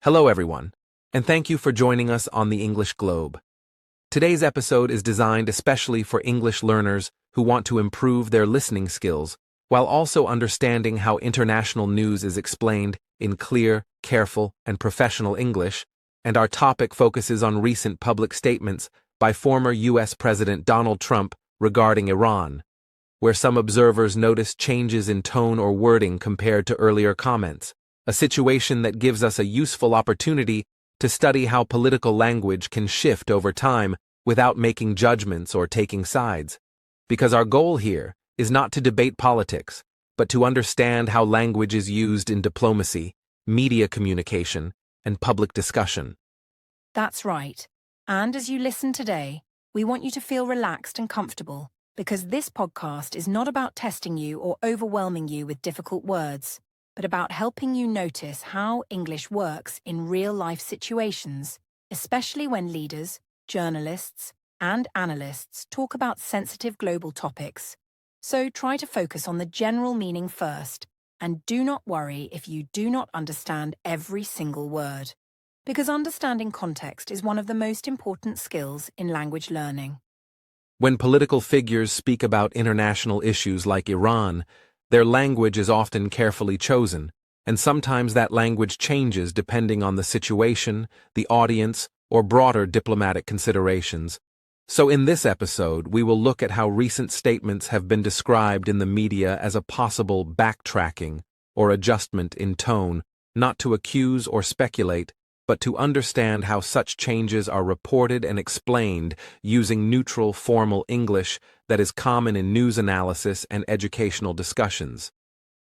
Hello, everyone, and thank you for joining us on the English Globe. Today's episode is designed especially for English learners who want to improve their listening skills while also understanding how international news is explained in clear, careful, and professional English, and our topic focuses on recent public statements by former U.S. President Donald Trump regarding Iran, where some observers noticed changes in tone or wording compared to earlier comments, a situation that gives us a useful opportunity to study how political language can shift over time without making judgments or taking sides. Because our goal here is not to debate politics, but to understand how language is used in diplomacy, media communication, and public discussion. That's right. And as you listen today, we want you to feel relaxed and comfortable, because this podcast is not about testing you or overwhelming you with difficult words, but about helping you notice how English works in real-life situations, especially when leaders, journalists, and analysts talk about sensitive global topics. So try to focus on the general meaning first, and do not worry if you do not understand every single word, because understanding context is one of the most important skills in language learning. When political figures speak about international issues like Iran, their language is often carefully chosen, and sometimes that language changes depending on the situation, the audience, or broader diplomatic considerations. So in this episode, we will look at how recent statements have been described in the media as a possible backtracking or adjustment in tone, not to accuse or speculate, but to understand how such changes are reported and explained using neutral, formal English that is common in news analysis and educational discussions.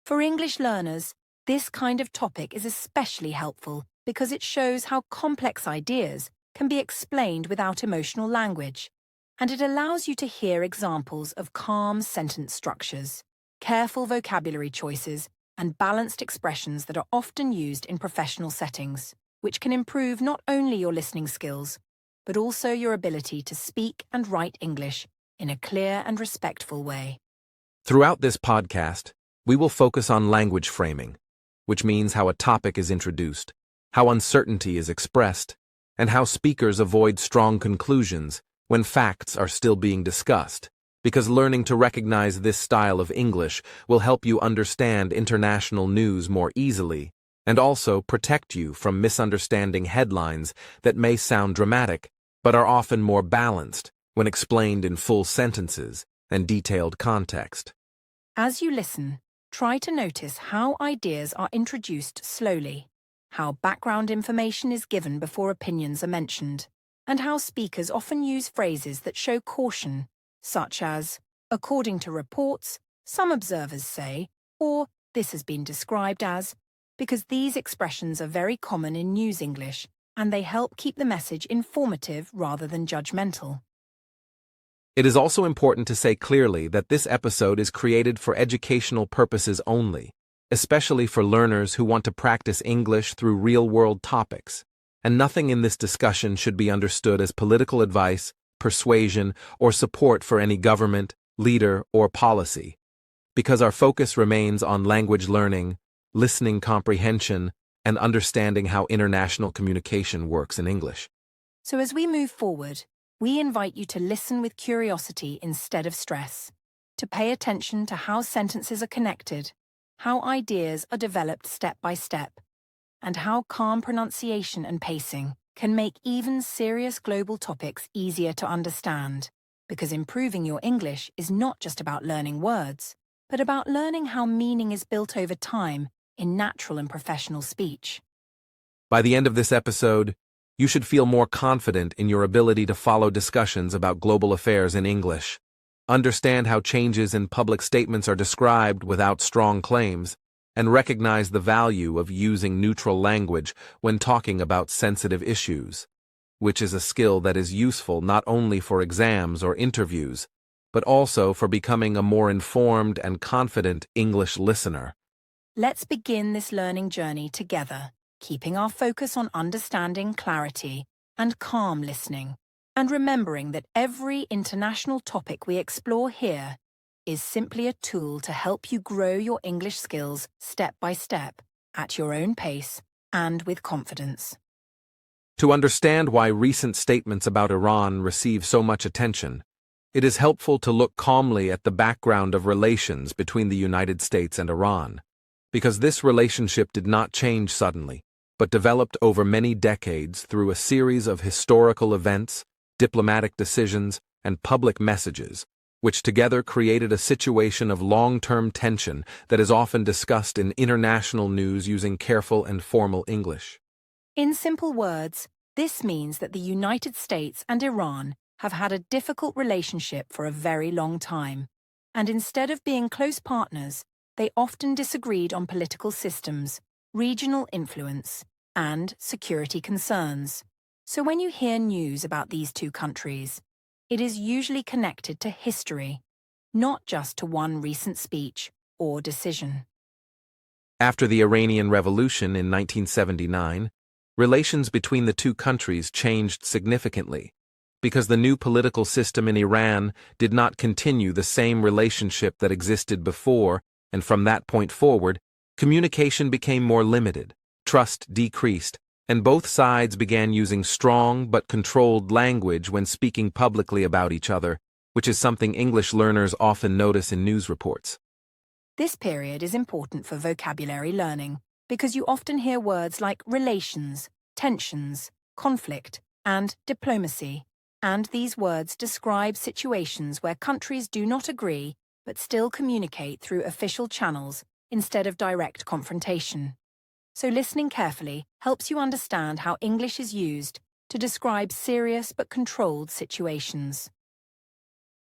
For English learners, this kind of topic is especially helpful because it shows how complex ideas can be explained without emotional language, and it allows you to hear examples of calm sentence structures, careful vocabulary choices, and balanced expressions that are often used in professional settings, which can improve not only your listening skills, but also your ability to speak and write English in a clear and respectful way. Throughout this podcast, we will focus on language framing, which means how a topic is introduced, how uncertainty is expressed, and how speakers avoid strong conclusions when facts are still being discussed, because learning to recognize this style of English will help you understand international news more easily and also protect you from misunderstanding headlines that may sound dramatic but are often more balanced when explained in full sentences and detailed context. As you listen, try to notice how ideas are introduced slowly, how background information is given before opinions are mentioned, and how speakers often use phrases that show caution, such as, according to reports, some observers say, or this has been described as, because these expressions are very common in news English, and they help keep the message informative rather than judgmental. It is also important to say clearly that this episode is created for educational purposes only, especially for learners who want to practice English through real-world topics, and nothing in this discussion should be understood as political advice, persuasion, or support for any government, leader, or policy, because our focus remains on language learning, listening comprehension, and understanding how international communication works in English. So as we move forward, we invite you to listen with curiosity instead of stress, to pay attention to how sentences are connected, how ideas are developed step by step, and how calm pronunciation and pacing can make even serious global topics easier to understand, because improving your English is not just about learning words, but about learning how meaning is built over time in natural and professional speech. By the end of this episode, you should feel more confident in your ability to follow discussions about global affairs in English, understand how changes in public statements are described without strong claims, and recognize the value of using neutral language when talking about sensitive issues, which is a skill that is useful not only for exams or interviews, but also for becoming a more informed and confident English listener. Let's begin this learning journey together, keeping our focus on understanding, clarity, and calm listening, and remembering that every international topic we explore here is simply a tool to help you grow your English skills step by step, at your own pace and with confidence. To understand why recent statements about Iran receive so much attention, it is helpful to look calmly at the background of relations between the United States and Iran, because this relationship did not change suddenly, but developed over many decades through a series of historical events, diplomatic decisions, and public messages, which together created a situation of long-term tension that is often discussed in international news using careful and formal English. In simple words, this means that the United States and Iran have had a difficult relationship for a very long time, and instead of being close partners, they often disagreed on political systems, regional influence, and security concerns. So when you hear news about these two countries, it is usually connected to history, not just to one recent speech or decision. After the Iranian Revolution in 1979, relations between the two countries changed significantly, because the new political system in Iran did not continue the same relationship that existed before, and from that point forward, communication became more limited, trust decreased, and both sides began using strong but controlled language when speaking publicly about each other, which is something English learners often notice in news reports. This period is important for vocabulary learning because you often hear words like relations, tensions, conflict, and diplomacy, and these words describe situations where countries do not agree but still communicate through official channels instead of direct confrontation. So listening carefully helps you understand how English is used to describe serious but controlled situations.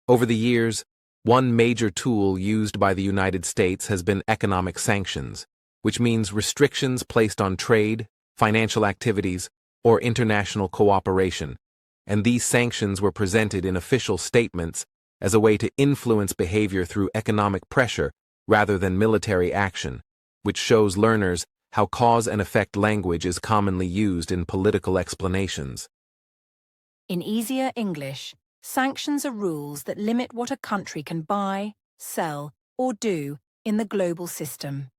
Over the years, one major tool used by the United States has been economic sanctions, which means restrictions placed on trade, financial activities, or international cooperation, and these sanctions were presented in official statements as a way to influence behavior through economic pressure rather than military action, which shows learners how cause and effect language is commonly used in political explanations. In easier English, sanctions are rules that limit what a country can buy, sell, or do in the global system.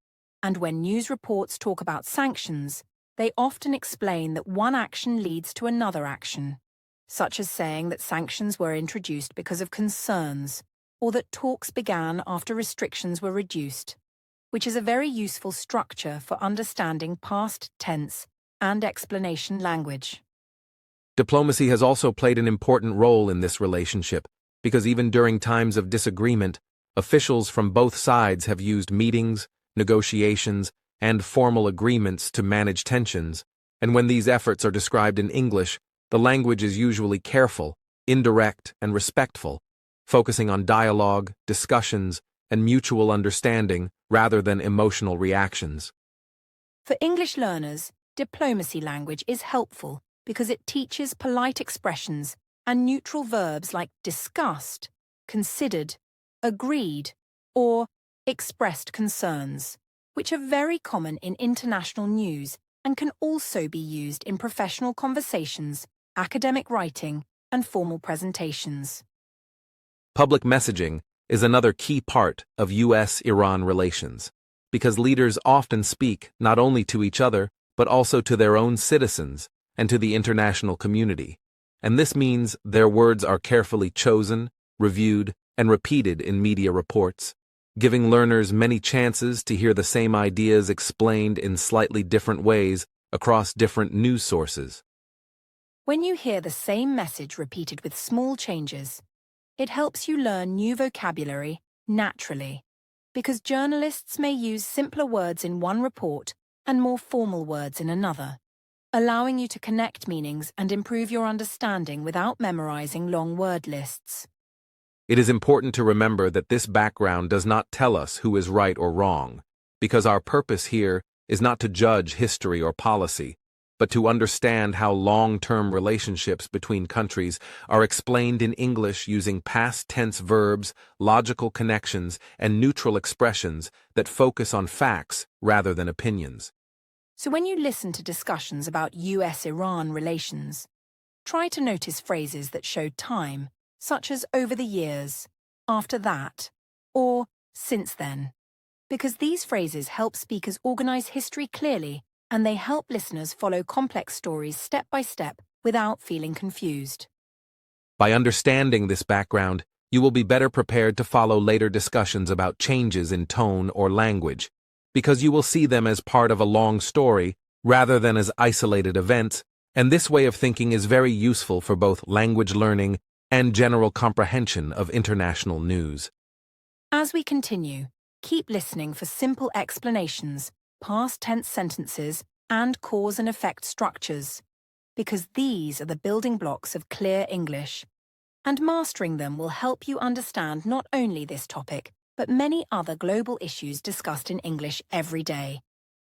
And when news reports talk about sanctions, they often explain that one action leads to another action, such as saying that sanctions were introduced because of concerns, or that talks began after restrictions were reduced, which is a very useful structure for understanding past tense and explanation language. Diplomacy has also played an important role in this relationship, because even during times of disagreement, officials from both sides have used meetings, negotiations, and formal agreements to manage tensions, and when these efforts are described in English, the language is usually careful, indirect, and respectful, focusing on dialogue, discussions, and mutual understanding rather than emotional reactions. For English learners, diplomacy language is helpful because it teaches polite expressions and neutral verbs like discussed, considered, agreed, or expressed concerns, which are very common in international news and can also be used in professional conversations, academic writing, and formal presentations. Public messaging is another key part of U.S.-Iran relations, because leaders often speak not only to each other, but also to their own citizens and to the international community, and this means their words are carefully chosen, reviewed, and repeated in media reports, giving learners many chances to hear the same ideas explained in slightly different ways across different news sources. When you hear the same message repeated with small changes, it helps you learn new vocabulary naturally, because journalists may use simpler words in one report and more formal words in another, allowing you to connect meanings and improve your understanding without memorizing long word lists. It is important to remember that this background does not tell us who is right or wrong, because our purpose here is not to judge history or policy, but to understand how long-term relationships between countries are explained in English using past tense verbs, logical connections, and neutral expressions that focus on facts rather than opinions. So when you listen to discussions about US-Iran relations, try to notice phrases that show time, such as over the years, after that, or since then, because these phrases help speakers organize history clearly and they help listeners follow complex stories step by step without feeling confused. By understanding this background, you will be better prepared to follow later discussions about changes in tone or language, because you will see them as part of a long story rather than as isolated events, and this way of thinking is very useful for both language learning and general comprehension of international news. As we continue, keep listening for simple explanations, past tense sentences, and cause and effect structures, because these are the building blocks of clear English. And mastering them will help you understand not only this topic, but many other global issues discussed in English every day.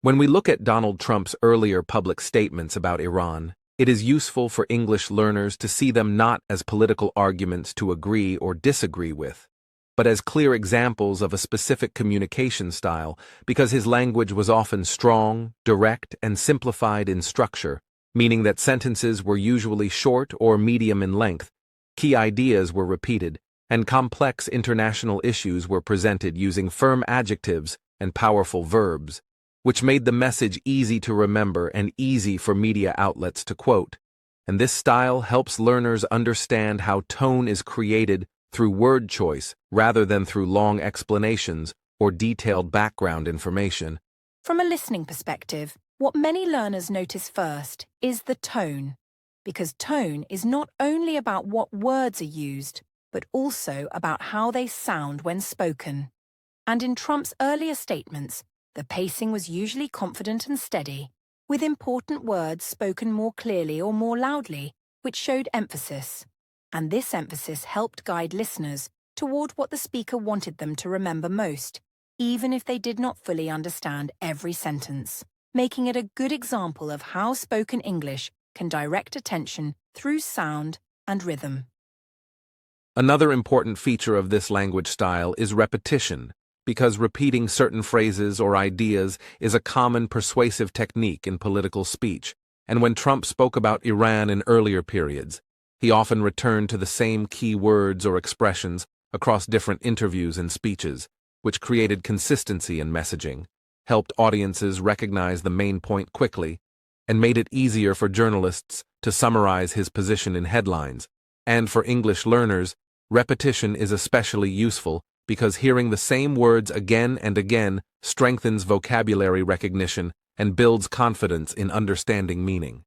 When we look at Donald Trump's earlier public statements about Iran, it is useful for English learners to see them not as political arguments to agree or disagree with, but as clear examples of a specific communication style, because his language was often strong, direct, and simplified in structure, meaning that sentences were usually short or medium in length, key ideas were repeated, and complex international issues were presented using firm adjectives and powerful verbs, which made the message easy to remember and easy for media outlets to quote. And this style helps learners understand how tone is created through word choice rather than through long explanations or detailed background information. From a listening perspective, what many learners notice first is the tone, because tone is not only about what words are used, but also about how they sound when spoken. And in Trump's earlier statements, the pacing was usually confident and steady, with important words spoken more clearly or more loudly, which showed emphasis. And this emphasis helped guide listeners toward what the speaker wanted them to remember most, even if they did not fully understand every sentence, making it a good example of how spoken English can direct attention through sound and rhythm. Another important feature of this language style is repetition, because repeating certain phrases or ideas is a common persuasive technique in political speech, and when Trump spoke about Iran in earlier periods, he often returned to the same key words or expressions across different interviews and speeches, which created consistency in messaging, helped audiences recognize the main point quickly, and made it easier for journalists to summarize his position in headlines. And for English learners, repetition is especially useful because hearing the same words again and again strengthens vocabulary recognition and builds confidence in understanding meaning.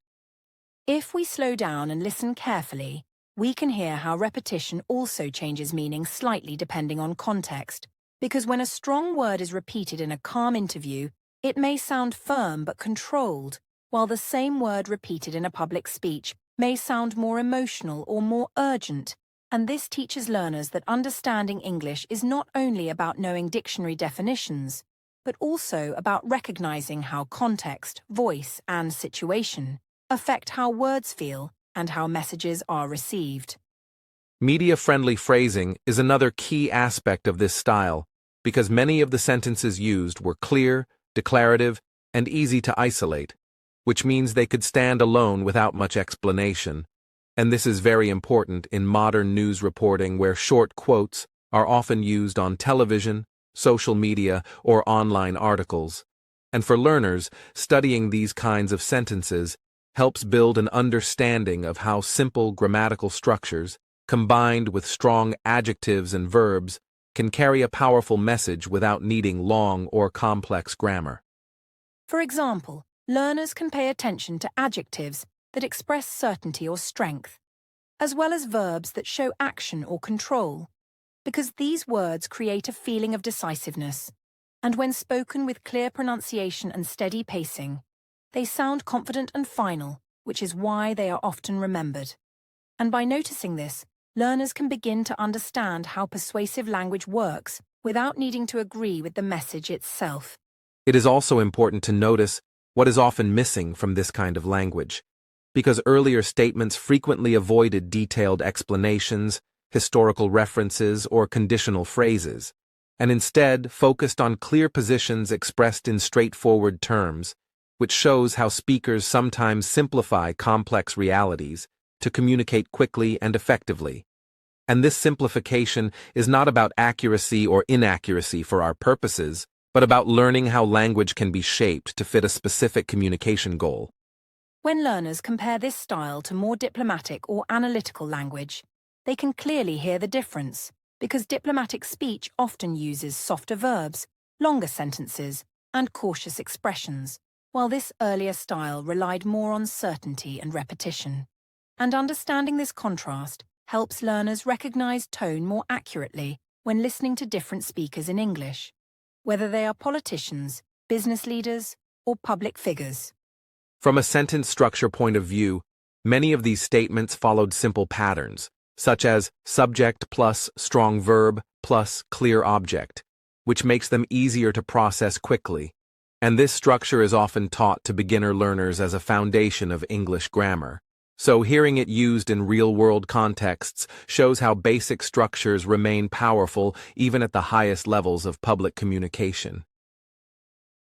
If we slow down and listen carefully, we can hear how repetition also changes meaning slightly depending on context, because when a strong word is repeated in a calm interview, it may sound firm but controlled, while the same word repeated in a public speech may sound more emotional or more urgent. And this teaches learners that understanding English is not only about knowing dictionary definitions, but also about recognizing how context, voice, and situation affect how words feel and how messages are received. Media-friendly phrasing is another key aspect of this style, because many of the sentences used were clear, declarative, and easy to isolate, which means they could stand alone without much explanation. And this is very important in modern news reporting where short quotes are often used on television, social media, or online articles. And for learners, studying these kinds of sentences helps build an understanding of how simple grammatical structures, combined with strong adjectives and verbs, can carry a powerful message without needing long or complex grammar. For example, learners can pay attention to adjectives that express certainty or strength, as well as verbs that show action or control, because these words create a feeling of decisiveness, and when spoken with clear pronunciation and steady pacing, they sound confident and final, which is why they are often remembered. And by noticing this, learners can begin to understand how persuasive language works without needing to agree with the message itself. It is also important to notice what is often missing from this kind of language, because earlier statements frequently avoided detailed explanations, historical references, or conditional phrases, and instead focused on clear positions expressed in straightforward terms, which shows how speakers sometimes simplify complex realities to communicate quickly and effectively. And this simplification is not about accuracy or inaccuracy for our purposes, but about learning how language can be shaped to fit a specific communication goal. When learners compare this style to more diplomatic or analytical language, they can clearly hear the difference, because diplomatic speech often uses softer verbs, longer sentences, and cautious expressions, while this earlier style relied more on certainty and repetition. And understanding this contrast helps learners recognize tone more accurately when listening to different speakers in English, whether they are politicians, business leaders, or public figures. From a sentence structure point of view, many of these statements followed simple patterns, such as subject plus strong verb plus clear object, which makes them easier to process quickly. And this structure is often taught to beginner learners as a foundation of English grammar. So hearing it used in real-world contexts shows how basic structures remain powerful even at the highest levels of public communication.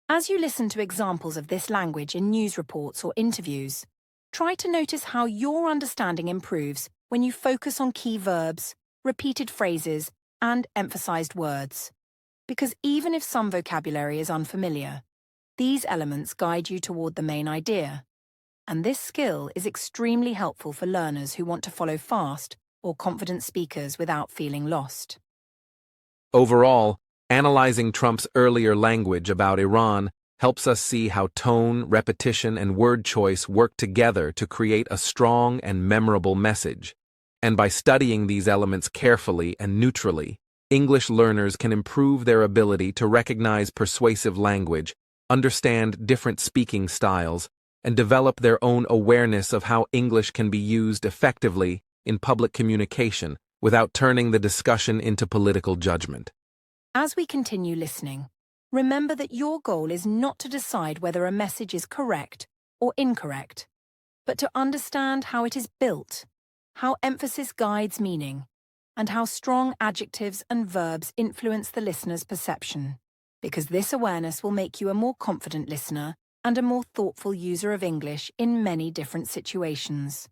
As you listen to examples of this language in news reports or interviews, try to notice how your understanding improves when you focus on key verbs, repeated phrases, and emphasized words. Because even if some vocabulary is unfamiliar, these elements guide you toward the main idea. And this skill is extremely helpful for learners who want to follow fast or confident speakers without feeling lost. Overall, analyzing Trump's earlier language about Iran helps us see how tone, repetition, and word choice work together to create a strong and memorable message. And by studying these elements carefully and neutrally, English learners can improve their ability to recognize persuasive language, understand different speaking styles, and develop their own awareness of how English can be used effectively in public communication without turning the discussion into political judgment. As we continue listening, remember that your goal is not to decide whether a message is correct or incorrect, but to understand how it is built, how emphasis guides meaning, and how strong adjectives and verbs influence the listener's perception, because this awareness will make you a more confident listener and a more thoughtful user of English in many different situations.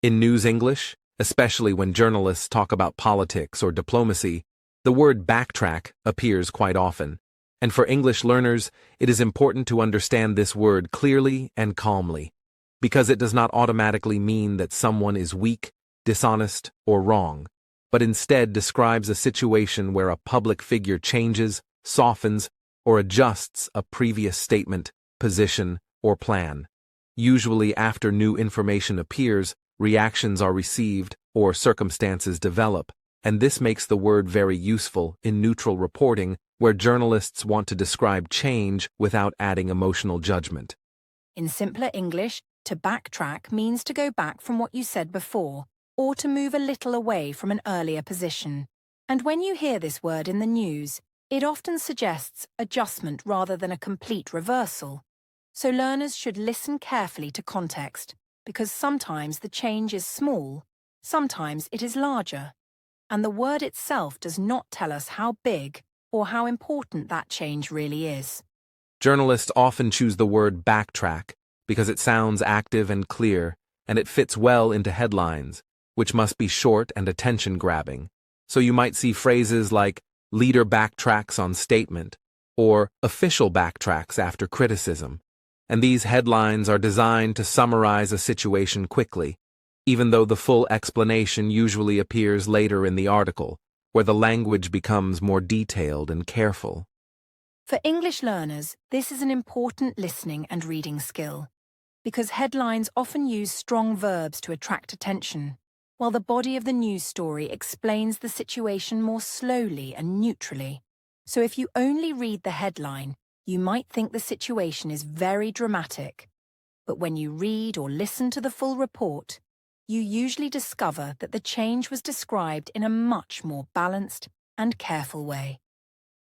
In news English, especially when journalists talk about politics or diplomacy, the word backtrack appears quite often. And for English learners, it is important to understand this word clearly and calmly, because it does not automatically mean that someone is weak, dishonest, or wrong, but instead describes a situation where a public figure changes, softens, or adjusts a previous statement, position, or plan. Usually after new information appears, reactions are received, or circumstances develop, and this makes the word very useful in neutral reporting where journalists want to describe change without adding emotional judgment. In simpler English, to backtrack means to go back from what you said before, or to move a little away from an earlier position. And when you hear this word in the news, it often suggests adjustment rather than a complete reversal. So learners should listen carefully to context, because sometimes the change is small, sometimes it is larger, and the word itself does not tell us how big or how important that change really is. Journalists often choose the word backtrack because it sounds active and clear, and it fits well into headlines, which must be short and attention-grabbing. So you might see phrases like leader backtracks on statement or official backtracks after criticism. And these headlines are designed to summarize a situation quickly, even though the full explanation usually appears later in the article, where the language becomes more detailed and careful. For English learners, this is an important listening and reading skill, because headlines often use strong verbs to attract attention, while the body of the news story explains the situation more slowly and neutrally. So if you only read the headline, you might think the situation is very dramatic. But when you read or listen to the full report, you usually discover that the change was described in a much more balanced and careful way.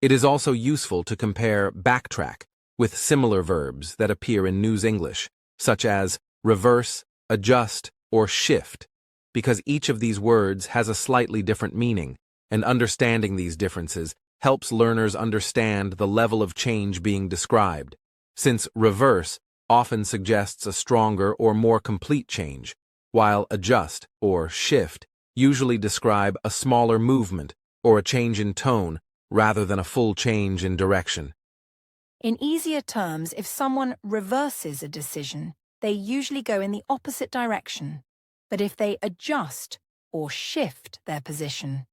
It is also useful to compare backtrack with similar verbs that appear in news English, such as reverse, adjust, or shift, because each of these words has a slightly different meaning, and understanding these differences helps learners understand the level of change being described, since reverse often suggests a stronger or more complete change, while adjust or shift usually describe a smaller movement or a change in tone rather than a full change in direction. In easier terms, if someone reverses a decision, they usually go in the opposite direction. But if they adjust or shift their position,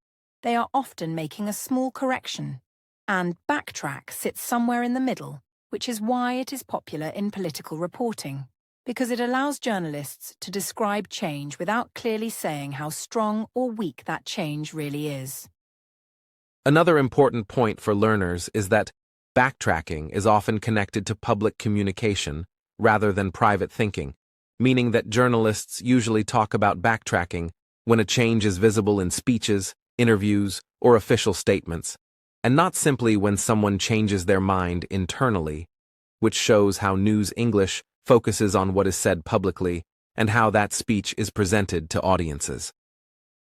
they are often making a small correction. And backtrack sits somewhere in the middle, which is why it is popular in political reporting, because it allows journalists to describe change without clearly saying how strong or weak that change really is. Another important point for learners is that backtracking is often connected to public communication rather than private thinking, meaning that journalists usually talk about backtracking when a change is visible in speeches, interviews, or official statements, and not simply when someone changes their mind internally, which shows how News English focuses on what is said publicly and how that speech is presented to audiences.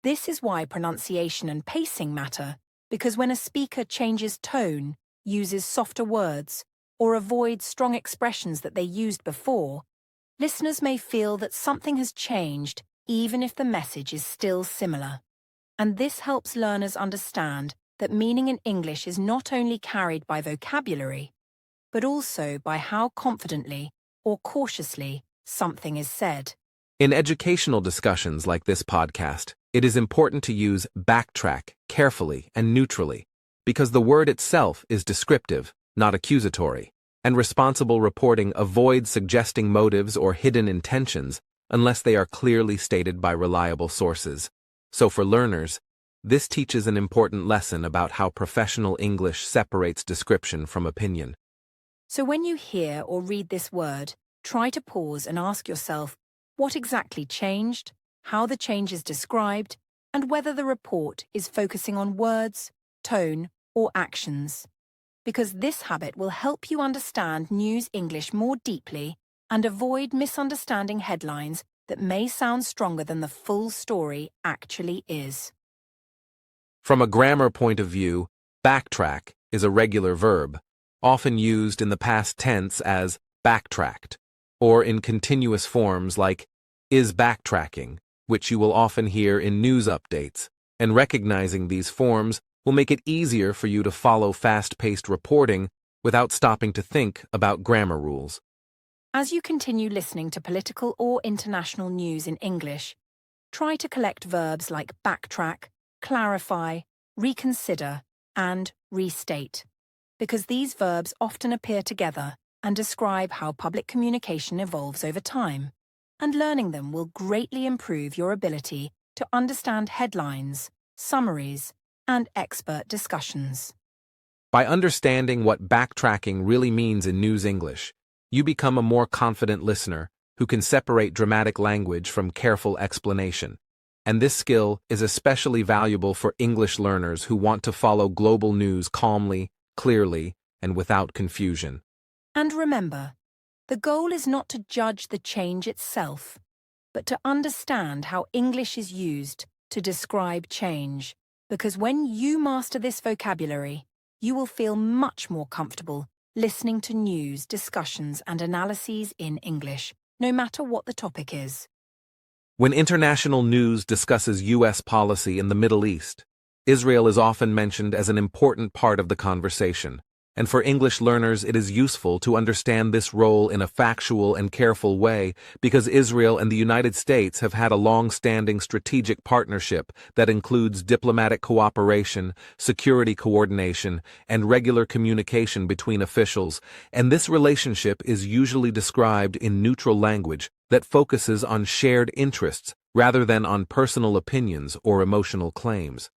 This is why pronunciation and pacing matter, because when a speaker changes tone, uses softer words, or avoids strong expressions that they used before, listeners may feel that something has changed even if the message is still similar. And this helps learners understand that meaning in English is not only carried by vocabulary, but also by how confidently or cautiously something is said. In educational discussions like this podcast, it is important to use backtrack carefully and neutrally, because the word itself is descriptive, not accusatory, and responsible reporting avoids suggesting motives or hidden intentions unless they are clearly stated by reliable sources. So for learners, this teaches an important lesson about how professional English separates description from opinion. So when you hear or read this word, try to pause and ask yourself what exactly changed, how the change is described, and whether the report is focusing on words, tone, or actions. Because this habit will help you understand News English more deeply and avoid misunderstanding headlines that may sound stronger than the full story actually is. From a grammar point of view, backtrack is a regular verb, often used in the past tense as backtracked, or in continuous forms like is backtracking, which you will often hear in news updates, and recognizing these forms will make it easier for you to follow fast-paced reporting without stopping to think about grammar rules. As you continue listening to political or international news in English, try to collect verbs like backtrack, clarify, reconsider, and restate, because these verbs often appear together and describe how public communication evolves over time, and learning them will greatly improve your ability to understand headlines, summaries, and expert discussions. By understanding what backtracking really means in News English, you become a more confident listener who can separate dramatic language from careful explanation. And this skill is especially valuable for English learners who want to follow global news calmly, clearly, and without confusion. And remember, the goal is not to judge the change itself, but to understand how English is used to describe change. Because when you master this vocabulary, you will feel much more comfortable listening to news, discussions, and analyses in English, no matter what the topic is. When international news discusses U.S. policy in the Middle East, Israel is often mentioned as an important part of the conversation, and for English learners it is useful to understand this role in a factual and careful way because Israel and the United States have had a long-standing strategic partnership that includes diplomatic cooperation, security coordination, and regular communication between officials, and this relationship is usually described in neutral language that focuses on shared interests rather than on personal opinions or emotional claims.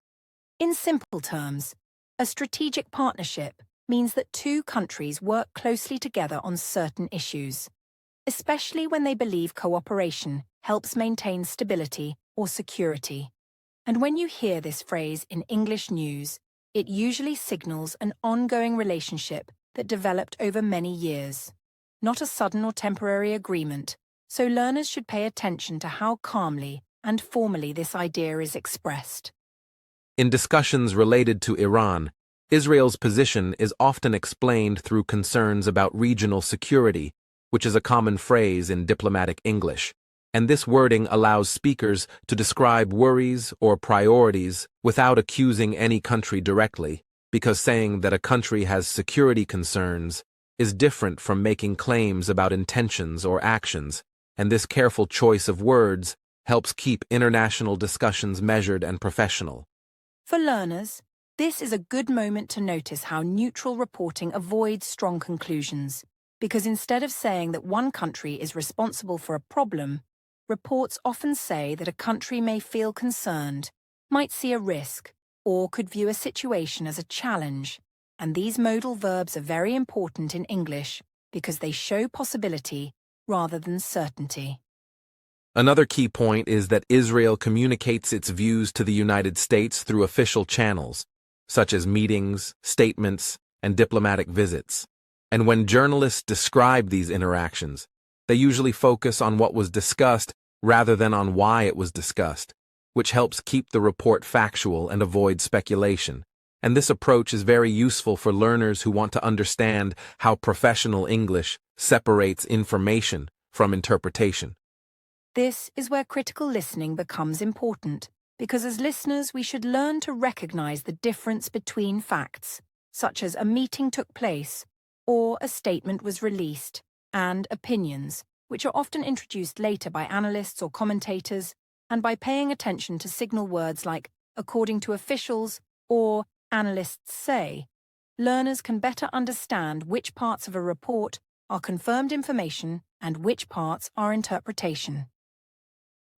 In simple terms, a strategic partnership means that two countries work closely together on certain issues, especially when they believe cooperation helps maintain stability or security. And when you hear this phrase in English news, it usually signals an ongoing relationship that developed over many years, not a sudden or temporary agreement, so learners should pay attention to how calmly and formally this idea is expressed. In discussions related to Iran, Israel's position is often explained through concerns about regional security, which is a common phrase in diplomatic English, and this wording allows speakers to describe worries or priorities without accusing any country directly, because saying that a country has security concerns is different from making claims about intentions or actions, and this careful choice of words helps keep international discussions measured and professional. For learners, this is a good moment to notice how neutral reporting avoids strong conclusions, because instead of saying that one country is responsible for a problem, reports often say that a country may feel concerned, might see a risk, or could view a situation as a challenge. And these modal verbs are very important in English because they show possibility rather than certainty. Another key point is that Israel communicates its views to the United States through official channels, such as meetings, statements, and diplomatic visits. And when journalists describe these interactions, they usually focus on what was discussed rather than on why it was discussed, which helps keep the report factual and avoid speculation. And this approach is very useful for learners who want to understand how professional English separates information from interpretation. This is where critical listening becomes important, because as listeners we should learn to recognize the difference between facts, such as a meeting took place or a statement was released, and opinions, which are often introduced later by analysts or commentators, and by paying attention to signal words like according to officials or analysts say, learners can better understand which parts of a report are confirmed information and which parts are interpretation.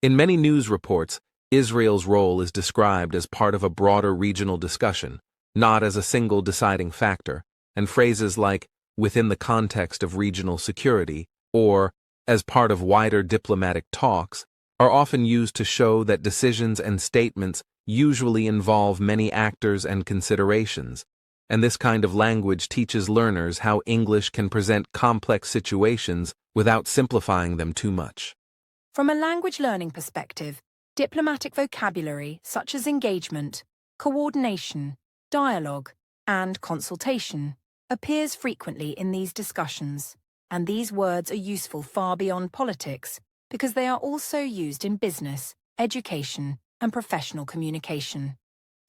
In many news reports, Israel's role is described as part of a broader regional discussion, not as a single deciding factor, and phrases like within the context of regional security or as part of wider diplomatic talks are often used to show that decisions and statements usually involve many actors and considerations, and this kind of language teaches learners how English can present complex situations without simplifying them too much. From a language learning perspective, diplomatic vocabulary such as engagement, coordination, dialogue, and consultation appears frequently in these discussions, and these words are useful far beyond politics because they are also used in business, education, and professional communication.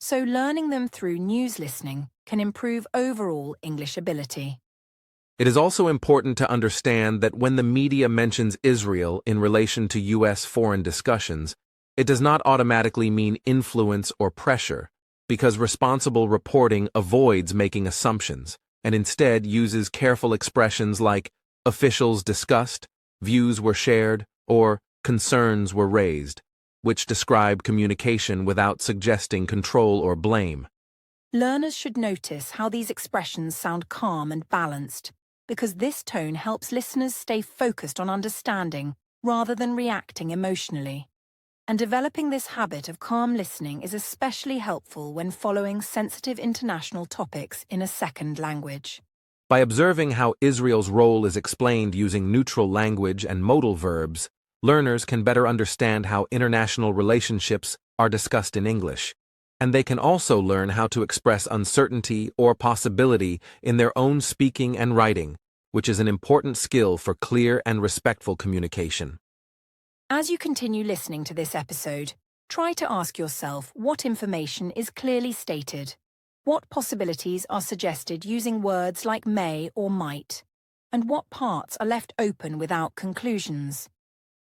So learning them through news listening can improve overall English ability. It is also important to understand that when the media mentions Israel in relation to U.S. foreign discussions, it does not automatically mean influence or pressure, because responsible reporting avoids making assumptions and instead uses careful expressions like officials discussed, views were shared, or concerns were raised, which describe communication without suggesting control or blame. Learners should notice how these expressions sound calm and balanced, because this tone helps listeners stay focused on understanding rather than reacting emotionally. And developing this habit of calm listening is especially helpful when following sensitive international topics in a second language. By observing how Israel's role is explained using neutral language and modal verbs, learners can better understand how international relationships are discussed in English, and they can also learn how to express uncertainty or possibility in their own speaking and writing, which is an important skill for clear and respectful communication. As you continue listening to this episode, try to ask yourself what information is clearly stated, what possibilities are suggested using words like may or might, and what parts are left open without conclusions.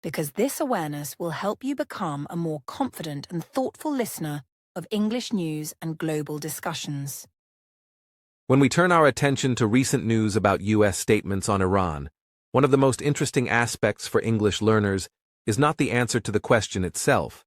Because this awareness will help you become a more confident and thoughtful listener of English news and global discussions. When we turn our attention to recent news about U.S. statements on Iran, one of the most interesting aspects for English learners is not the answer to the question itself,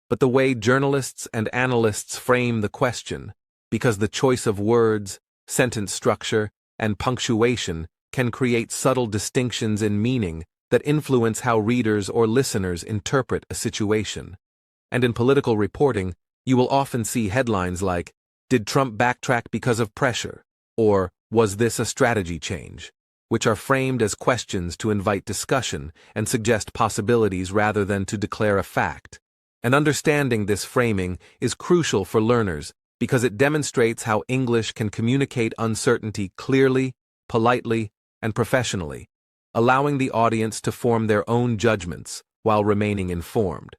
but the way journalists and analysts frame the question, because the choice of words, sentence structure, and punctuation can create subtle distinctions in meaning that influence how readers or listeners interpret a situation. And in political reporting, you will often see headlines like, "Did Trump backtrack because of pressure?" or "Was this a strategy change?" which are framed as questions to invite discussion and suggest possibilities rather than to declare a fact. And understanding this framing is crucial for learners because it demonstrates how English can communicate uncertainty clearly, politely, and professionally, allowing the audience to form their own judgments while remaining informed.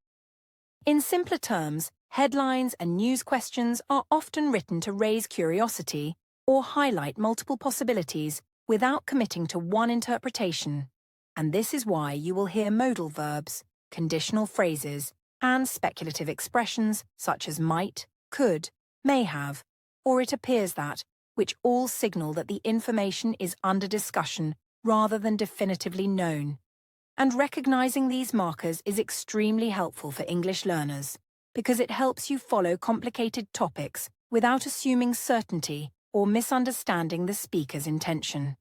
In simpler terms, Headlines and news questions are often written to raise curiosity or highlight multiple possibilities without committing to one interpretation. And this is why you will hear modal verbs, conditional phrases, and speculative expressions such as might, could, may have, or it appears that, which all signal that the information is under discussion rather than definitively known. And recognizing these markers is extremely helpful for English learners because it helps you follow complicated topics without assuming certainty or misunderstanding the speaker's intention.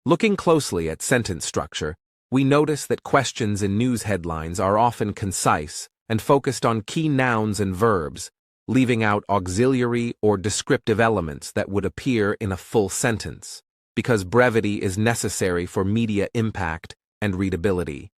Looking closely at sentence structure, we notice that questions in news headlines are often concise and focused on key nouns and verbs, leaving out auxiliary or descriptive elements that would appear in a full sentence, because brevity is necessary for media impact and readability.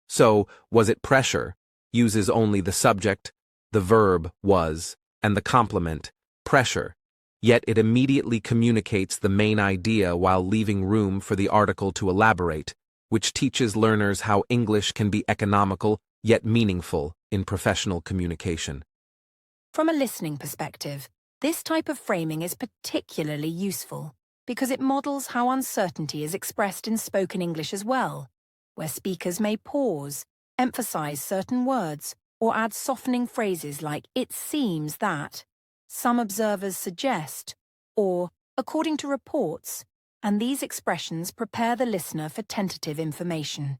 So, was it pressure? Uses only the subject, the verb was, and the complement, pressure, yet it immediately communicates the main idea while leaving room for the article to elaborate, which teaches learners how English can be economical yet meaningful in professional communication. From a listening perspective, this type of framing is particularly useful because it models how uncertainty is expressed in spoken English as well, where speakers may pause, emphasize certain words, or add softening phrases like "it seems that," "some observers suggest," or "according to reports," and these expressions prepare the listener for tentative information,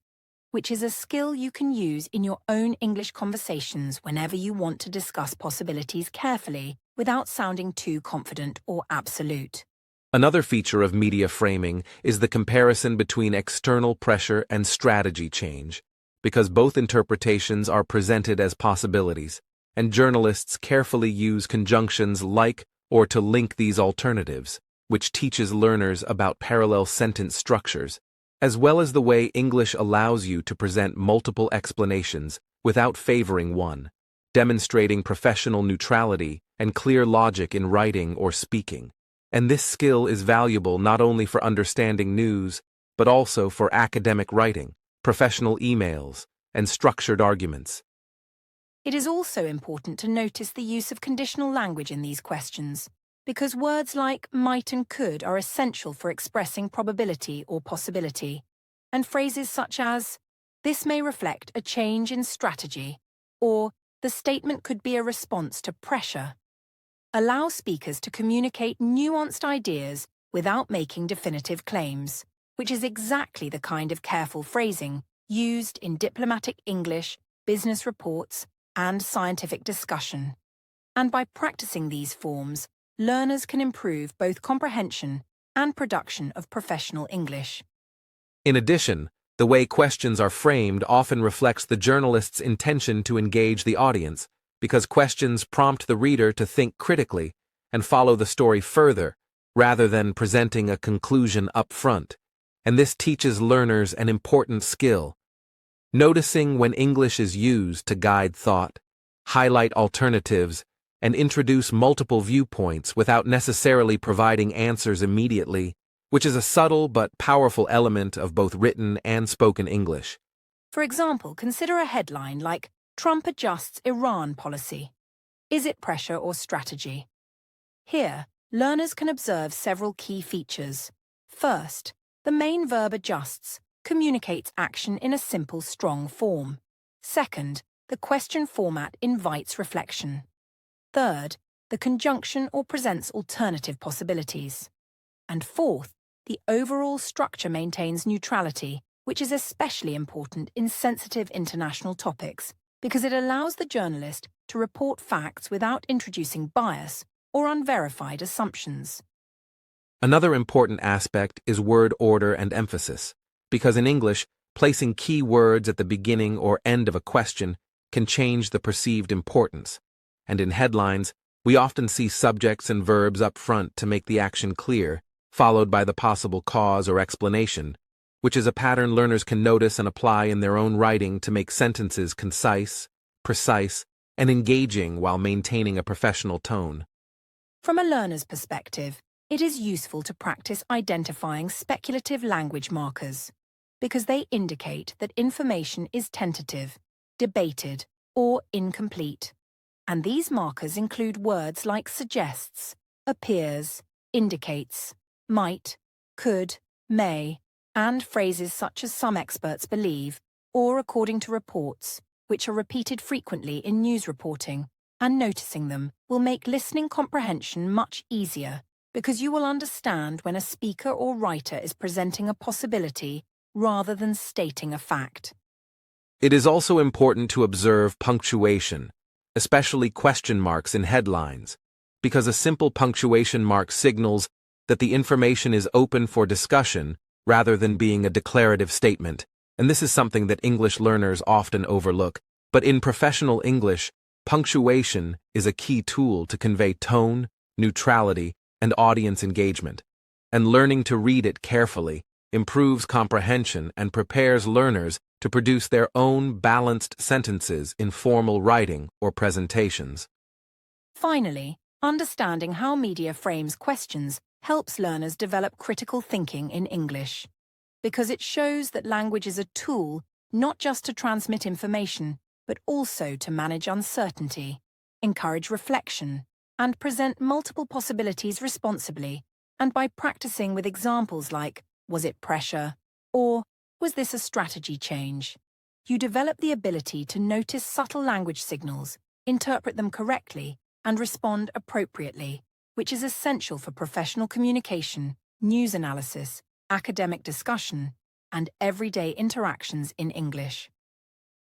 which is a skill you can use in your own English conversations whenever you want to discuss possibilities carefully without sounding too confident or absolute. Another feature of media framing is the comparison between external pressure and strategy change, because both interpretations are presented as possibilities, and journalists carefully use conjunctions like or to link these alternatives, which teaches learners about parallel sentence structures, as well as the way English allows you to present multiple explanations without favoring one, demonstrating professional neutrality and clear logic in writing or speaking. And this skill is valuable not only for understanding news, but also for academic writing, professional emails, and structured arguments. It is also important to notice the use of conditional language in these questions, because words like might and could are essential for expressing probability or possibility, and phrases such as, "this may reflect a change in strategy," or "the statement could be a response to pressure," allow speakers to communicate nuanced ideas without making definitive claims, which is exactly the kind of careful phrasing used in diplomatic English, business reports, and scientific discussion. And by practicing these forms, learners can improve both comprehension and production of professional English. In addition, the way questions are framed often reflects the journalist's intention to engage the audience, because questions prompt the reader to think critically and follow the story further, rather than presenting a conclusion up front. And this teaches learners an important skill: noticing when English is used to guide thought, highlight alternatives, and introduce multiple viewpoints without necessarily providing answers immediately, which is a subtle but powerful element of both written and spoken English. For example, consider a headline like "Trump adjusts Iran policy. Is it pressure or strategy?" Here, learners can observe several key features. First, the main verb adjusts communicates action in a simple, strong form. Second, the question format invites reflection. Third, the conjunction or presents alternative possibilities. And fourth, the overall structure maintains neutrality, which is especially important in sensitive international topics, because it allows the journalist to report facts without introducing bias or unverified assumptions. Another important aspect is word order and emphasis, because in English, placing key words at the beginning or end of a question can change the perceived importance, and in headlines, we often see subjects and verbs up front to make the action clear, followed by the possible cause or explanation, which is a pattern learners can notice and apply in their own writing to make sentences concise, precise, and engaging while maintaining a professional tone. From a learner's perspective, it is useful to practice identifying speculative language markers, because they indicate that information is tentative, debated, or incomplete. And these markers include words like suggests, appears, indicates, might, could, may, and phrases such as some experts believe, or according to reports, which are repeated frequently in news reporting, and noticing them will make listening comprehension much easier because you will understand when a speaker or writer is presenting a possibility rather than stating a fact. It is also important to observe punctuation, especially question marks in headlines, because a simple punctuation mark signals that the information is open for discussion rather than being a declarative statement, and this is something that English learners often overlook. But in professional English, punctuation is a key tool to convey tone, neutrality, and audience engagement, and learning to read it carefully improves comprehension and prepares learners to produce their own balanced sentences in formal writing or presentations. Finally, understanding how media frames questions helps learners develop critical thinking in English, because it shows that language is a tool not just to transmit information, but also to manage uncertainty, encourage reflection, and present multiple possibilities responsibly. And by practicing with examples like, was it pressure? Or, was this a strategy change? You develop the ability to notice subtle language signals, interpret them correctly, and respond appropriately, which is essential for professional communication, news analysis, academic discussion, and everyday interactions in English.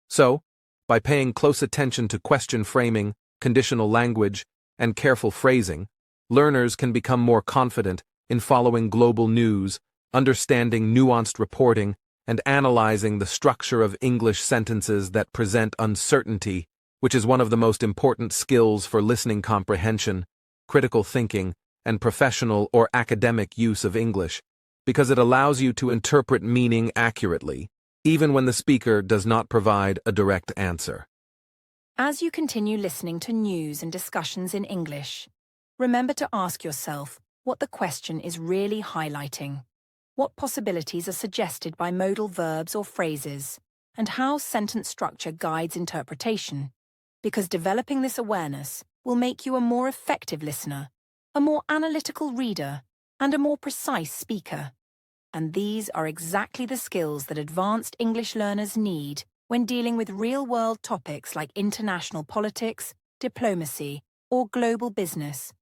So, by paying close attention to question framing, conditional language, and careful phrasing, learners can become more confident in following global news, understanding nuanced reporting, and analyzing the structure of English sentences that present uncertainty, which is one of the most important skills for listening comprehension, critical thinking, and professional or academic use of English, because it allows you to interpret meaning accurately, even when the speaker does not provide a direct answer. As you continue listening to news and discussions in English, remember to ask yourself what the question is really highlighting, what possibilities are suggested by modal verbs or phrases, and how sentence structure guides interpretation, because developing this awareness will make you a more effective listener, a more analytical reader, and a more precise speaker. And these are exactly the skills that advanced English learners need when dealing with real-world topics like international politics, diplomacy, or global business,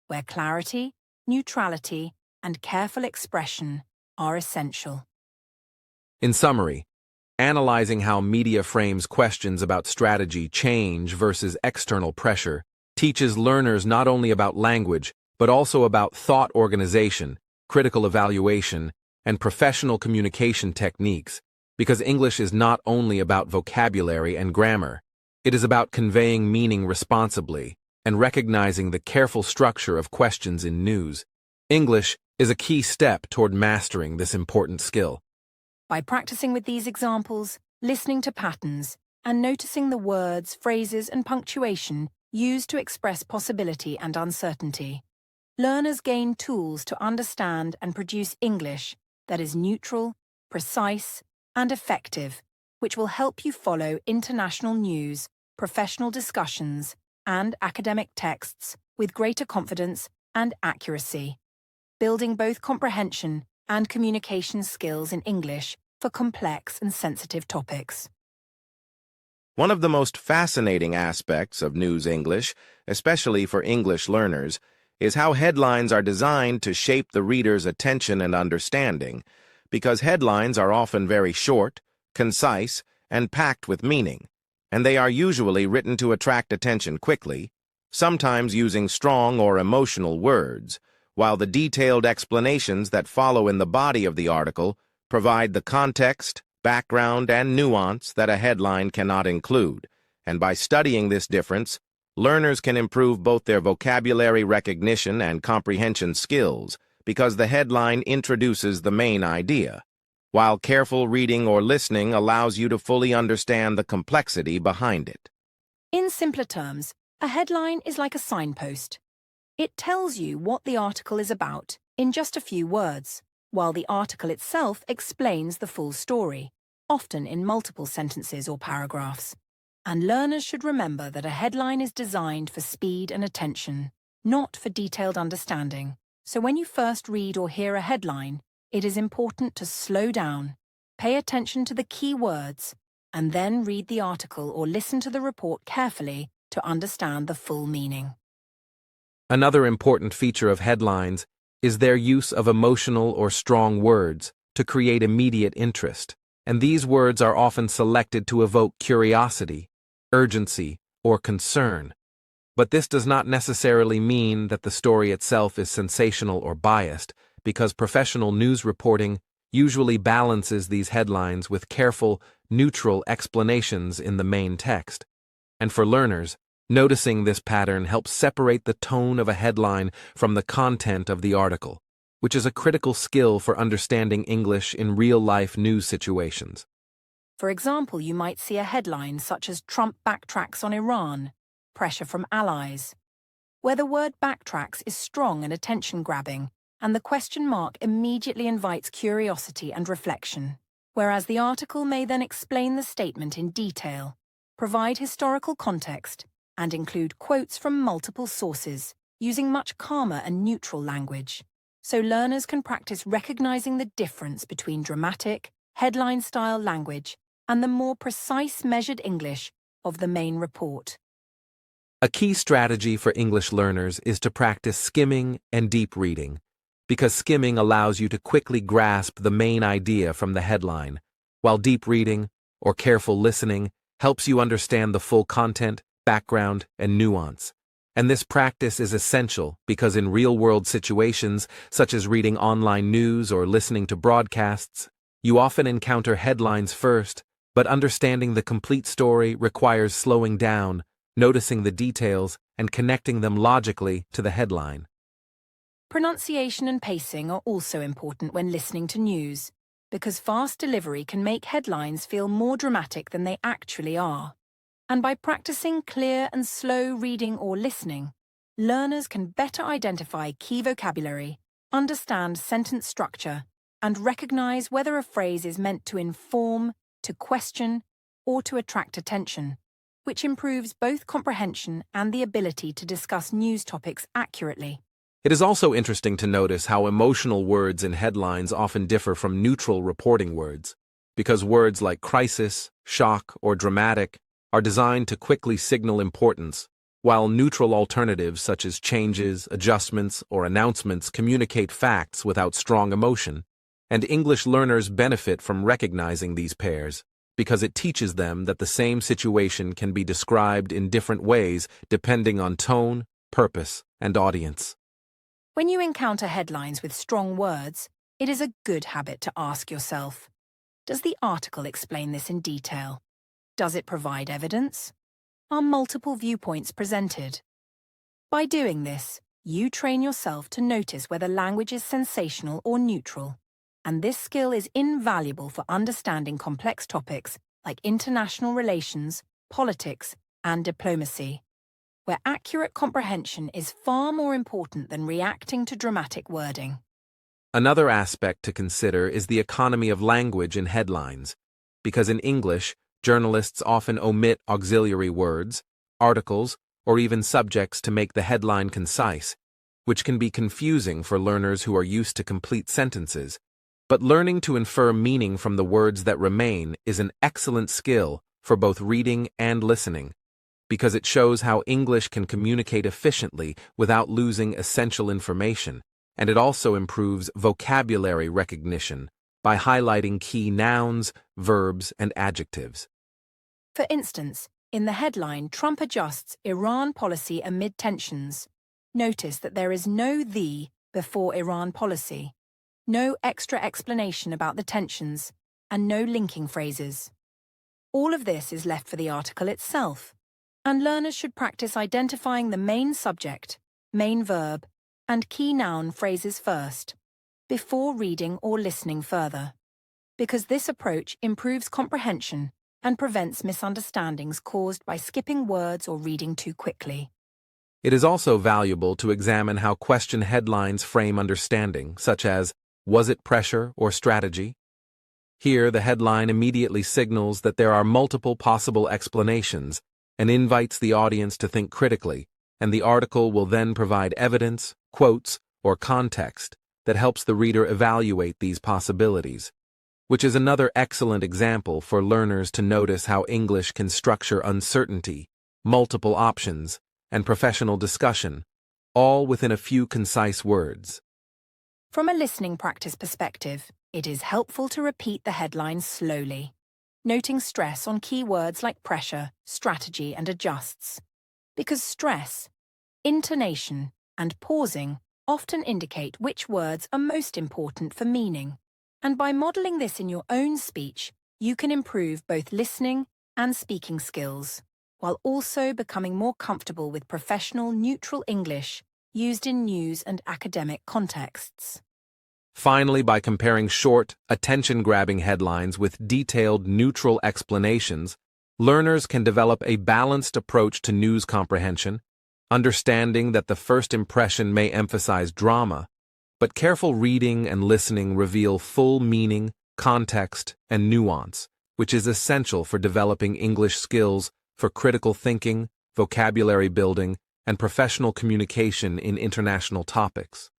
where clarity, neutrality, and careful expression are essential. In summary, analyzing how media frames questions about strategy change versus external pressure teaches learners not only about language, but also about thought organization, critical evaluation, and professional communication techniques, because English is not only about vocabulary and grammar, it is about conveying meaning responsibly and recognizing the careful structure of questions in news. English is a key step toward mastering this important skill. By practicing with these examples, listening to patterns, and noticing the words, phrases, and punctuation used to express possibility and uncertainty, learners gain tools to understand and produce English that is neutral, precise, and effective, which will help you follow international news, professional discussions, and academic texts with greater confidence and accuracy, building both comprehension and communication skills in English for complex and sensitive topics. One of the most fascinating aspects of news English, especially for English learners, is how headlines are designed to shape the reader's attention and understanding, because headlines are often very short, concise, and packed with meaning, and they are usually written to attract attention quickly, sometimes using strong or emotional words, while the detailed explanations that follow in the body of the article provide the context, background, and nuance that a headline cannot include, and by studying this difference, learners can improve both their vocabulary recognition and comprehension skills because the headline introduces the main idea, while careful reading or listening allows you to fully understand the complexity behind it. In simpler terms, a headline is like a signpost. It tells you what the article is about in just a few words, while the article itself explains the full story, often in multiple sentences or paragraphs. And learners should remember that a headline is designed for speed and attention, not for detailed understanding. So when you first read or hear a headline, it is important to slow down, pay attention to the key words, and then read the article or listen to the report carefully to understand the full meaning. Another important feature of headlines is their use of emotional or strong words to create immediate interest, and these words are often selected to evoke curiosity, urgency, or concern. But this does not necessarily mean that the story itself is sensational or biased, because professional news reporting usually balances these headlines with careful, neutral explanations in the main text. And for learners, noticing this pattern helps separate the tone of a headline from the content of the article, which is a critical skill for understanding English in real-life news situations. For example, you might see a headline such as "Trump backtracks on Iran, pressure from allies," where the word backtracks is strong and attention-grabbing, and the question mark immediately invites curiosity and reflection, whereas the article may then explain the statement in detail, provide historical context, and include quotes from multiple sources, using much calmer and neutral language, so learners can practice recognizing the difference between dramatic, headline-style language and the more precise measured English of the main report. A key strategy for English learners is to practice skimming and deep reading, because skimming allows you to quickly grasp the main idea from the headline, while deep reading, or careful listening, helps you understand the full content, background, and nuance. And this practice is essential because in real-world situations, such as reading online news or listening to broadcasts, you often encounter headlines first, but understanding the complete story requires slowing down, noticing the details, and connecting them logically to the headline. Pronunciation and pacing are also important when listening to news, because fast delivery can make headlines feel more dramatic than they actually are. And by practicing clear and slow reading or listening, learners can better identify key vocabulary, understand sentence structure, and recognize whether a phrase is meant to inform, to question, or to attract attention, which improves both comprehension and the ability to discuss news topics accurately. It is also interesting to notice how emotional words in headlines often differ from neutral reporting words, because words like crisis, shock, or dramatic are designed to quickly signal importance, while neutral alternatives such as changes, adjustments, or announcements communicate facts without strong emotion. And English learners benefit from recognizing these pairs, because it teaches them that the same situation can be described in different ways depending on tone, purpose, and audience. When you encounter headlines with strong words, it is a good habit to ask yourself, does the article explain this in detail? Does it provide evidence? Are multiple viewpoints presented? By doing this, you train yourself to notice whether language is sensational or neutral, and this skill is invaluable for understanding complex topics like international relations, politics, and diplomacy, where accurate comprehension is far more important than reacting to dramatic wording. Another aspect to consider is the economy of language in headlines, because in English, journalists often omit auxiliary words, articles, or even subjects to make the headline concise, which can be confusing for learners who are used to complete sentences. But learning to infer meaning from the words that remain is an excellent skill for both reading and listening, because it shows how English can communicate efficiently without losing essential information, and it also improves vocabulary recognition by highlighting key nouns, verbs, and adjectives. For instance, in the headline, "Trump adjusts Iran policy amid tensions," notice that there is no "the" before Iran policy, no extra explanation about the tensions, and no linking phrases. All of this is left for the article itself, and learners should practice identifying the main subject, main verb, and key noun phrases first, before reading or listening further, because this approach improves comprehension and prevents misunderstandings caused by skipping words or reading too quickly. It is also valuable to examine how question headlines frame understanding, such as, was it pressure or strategy? Here, the headline immediately signals that there are multiple possible explanations and invites the audience to think critically, and the article will then provide evidence, quotes, or context that helps the reader evaluate these possibilities, which is another excellent example for learners to notice how English can structure uncertainty, multiple options, and professional discussion, all within a few concise words. From a listening practice perspective, it is helpful to repeat the headlines slowly, noting stress on key words like pressure, strategy, and adjusts. Because stress, intonation, and pausing often indicate which words are most important for meaning. And by modeling this in your own speech, you can improve both listening and speaking skills, while also becoming more comfortable with professional, neutral English used in news and academic contexts. Finally, by comparing short, attention-grabbing headlines with detailed, neutral explanations, learners can develop a balanced approach to news comprehension, understanding that the first impression may emphasize drama, but careful reading and listening reveal full meaning, context, and nuance, which is essential for developing English skills for critical thinking, vocabulary building, and professional communication in international topics.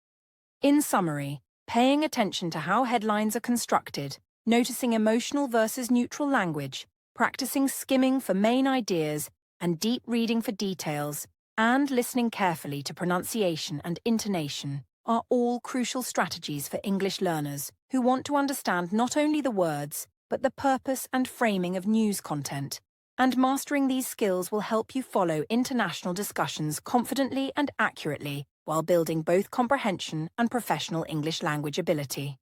In summary, paying attention to how headlines are constructed, noticing emotional versus neutral language, practicing skimming for main ideas and deep reading for details, and listening carefully to pronunciation and intonation are all crucial strategies for English learners who want to understand not only the words, but the purpose and framing of news content. And mastering these skills will help you follow international discussions confidently and accurately while building both comprehension and professional English language ability.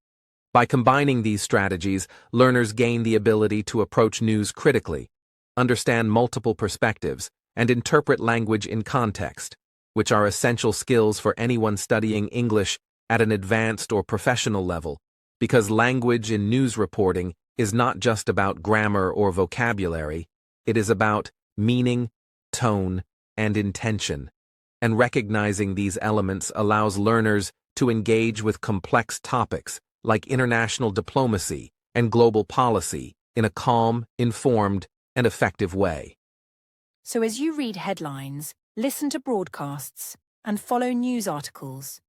By combining these strategies, learners gain the ability to approach news critically, understand multiple perspectives, and interpret language in context, which are essential skills for anyone studying English at an advanced or professional level, because language in news reporting is not just about grammar or vocabulary, it is about meaning, tone, and intention. And recognizing these elements allows learners to engage with complex topics like international diplomacy and global policy in a calm, informed, and effective way. So as you read headlines, listen to broadcasts, and follow news articles,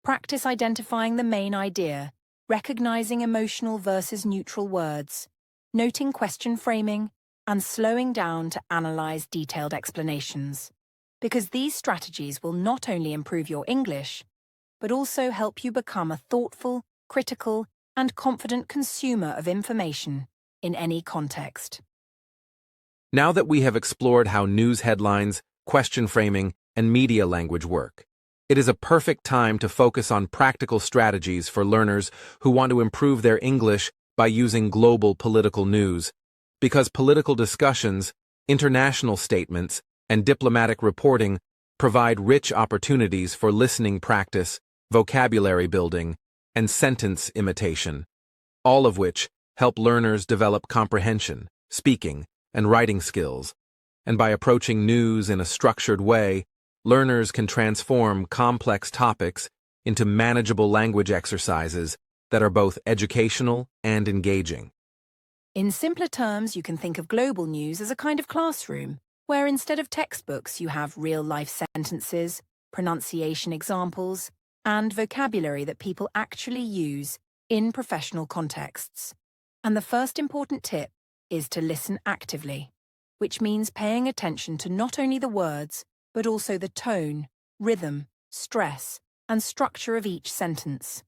practice identifying the main idea, recognizing emotional versus neutral words, noting question framing, and slowing down to analyze detailed explanations. Because these strategies will not only improve your English, but also help you become a thoughtful, critical, and confident consumer of information in any context. Now that we have explored how news headlines, question framing, and media language work, it is a perfect time to focus on practical strategies for learners who want to improve their English by using global political news, because political discussions, international statements, and diplomatic reporting provide rich opportunities for listening practice, vocabulary building, and sentence imitation, all of which help learners develop comprehension, speaking, and writing skills. And by approaching news in a structured way, learners can transform complex topics into manageable language exercises that are both educational and engaging. In simpler terms, you can think of global news as a kind of classroom, where instead of textbooks you have real-life sentences, pronunciation examples, and vocabulary that people actually use in professional contexts. And the first important tip is to listen actively, which means paying attention to not only the words, but also the tone, rhythm, stress, and structure of each sentence,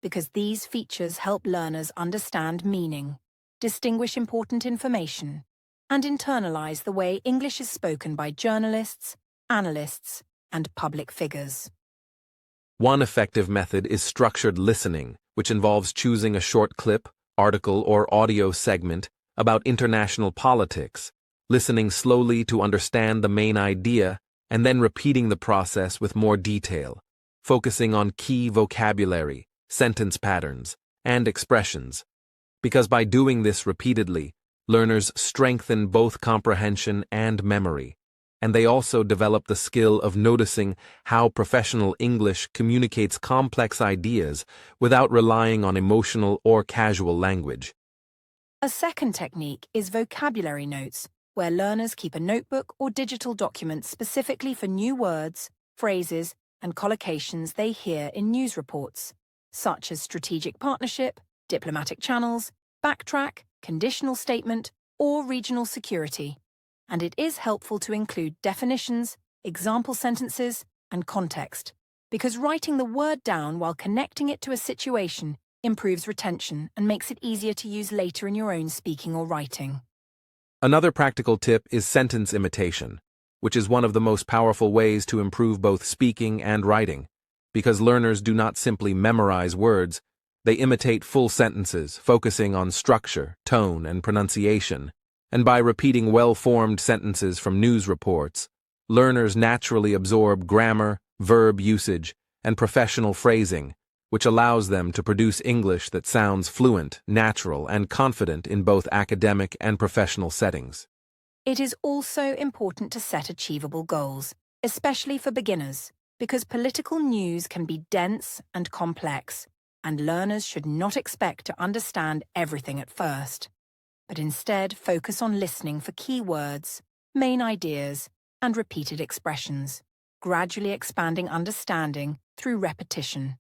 because these features help learners understand meaning, distinguish important information, and internalize the way English is spoken by journalists, analysts, and public figures. One effective method is structured listening, which involves choosing a short clip, article, or audio segment about international politics, listening slowly to understand the main idea, and then repeating the process with more detail, focusing on key vocabulary, sentence patterns, and expressions. Because by doing this repeatedly, learners strengthen both comprehension and memory, and they also develop the skill of noticing how professional English communicates complex ideas without relying on emotional or casual language. A second technique is vocabulary notes, where learners keep a notebook or digital document specifically for new words, phrases, and collocations they hear in news reports, such as strategic partnership, diplomatic channels, backtrack, conditional statement, or regional security. And it is helpful to include definitions, example sentences, and context, because writing the word down while connecting it to a situation improves retention and makes it easier to use later in your own speaking or writing. Another practical tip is sentence imitation, which is one of the most powerful ways to improve both speaking and writing, because learners do not simply memorize words, they imitate full sentences, focusing on structure, tone, and pronunciation. And by repeating well-formed sentences from news reports, learners naturally absorb grammar, verb usage, and professional phrasing, which allows them to produce English that sounds fluent, natural, and confident in both academic and professional settings. It is also important to set achievable goals, especially for beginners, because political news can be dense and complex, and learners should not expect to understand everything at first, but instead focus on listening for key words, main ideas, and repeated expressions, gradually expanding understanding through repetition,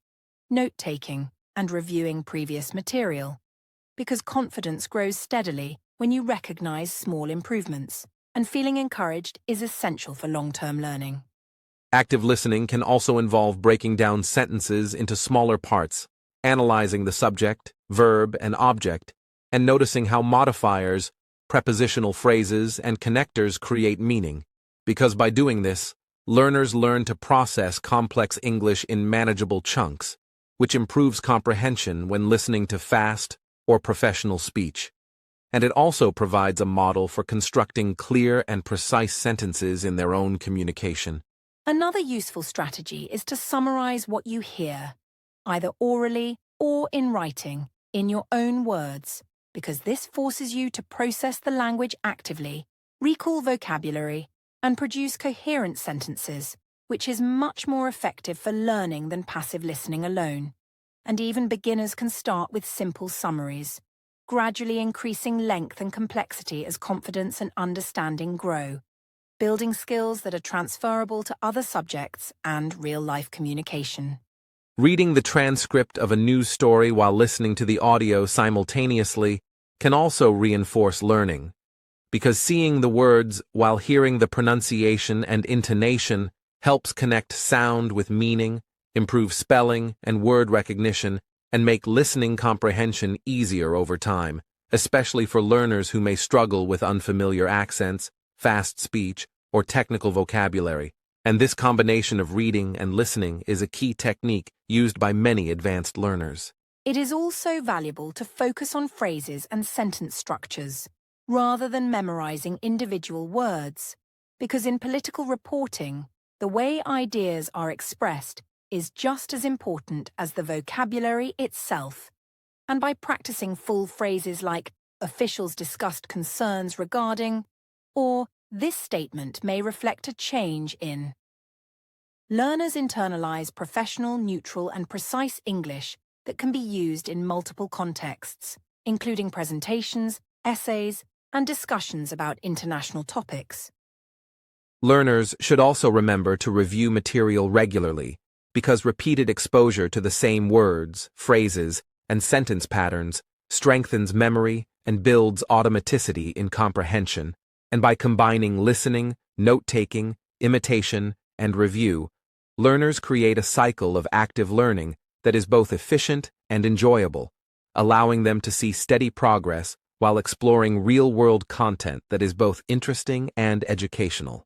note-taking, and reviewing previous material, because confidence grows steadily when you recognize small improvements, and feeling encouraged is essential for long-term learning. Active listening can also involve breaking down sentences into smaller parts, analyzing the subject, verb, and object, and noticing how modifiers, prepositional phrases, and connectors create meaning, because by doing this, learners learn to process complex English in manageable chunks, which improves comprehension when listening to fast or professional speech. And it also provides a model for constructing clear and precise sentences in their own communication. Another useful strategy is to summarize what you hear, either orally or in writing, in your own words, because this forces you to process the language actively, recall vocabulary, and produce coherent sentences, which is much more effective for learning than passive listening alone. And even beginners can start with simple summaries, gradually increasing length and complexity as confidence and understanding grow, building skills that are transferable to other subjects and real-life communication. Reading the transcript of a news story while listening to the audio simultaneously can also reinforce learning, because seeing the words while hearing the pronunciation and intonation helps connect sound with meaning, improve spelling and word recognition, and make listening comprehension easier over time, especially for learners who may struggle with unfamiliar accents, fast speech, or technical vocabulary. And this combination of reading and listening is a key technique used by many advanced learners. It is also valuable to focus on phrases and sentence structures, rather than memorizing individual words, because in political reporting, the way ideas are expressed is just as important as the vocabulary itself. And by practicing full phrases like officials discussed concerns regarding, or this statement may reflect a change in, learners internalize professional, neutral, and precise English that can be used in multiple contexts, including presentations, essays, and discussions about international topics. Learners should also remember to review material regularly, because repeated exposure to the same words, phrases, and sentence patterns strengthens memory and builds automaticity in comprehension. And by combining listening, note-taking, imitation, and review, learners create a cycle of active learning that is both efficient and enjoyable, allowing them to see steady progress while exploring real-world content that is both interesting and educational.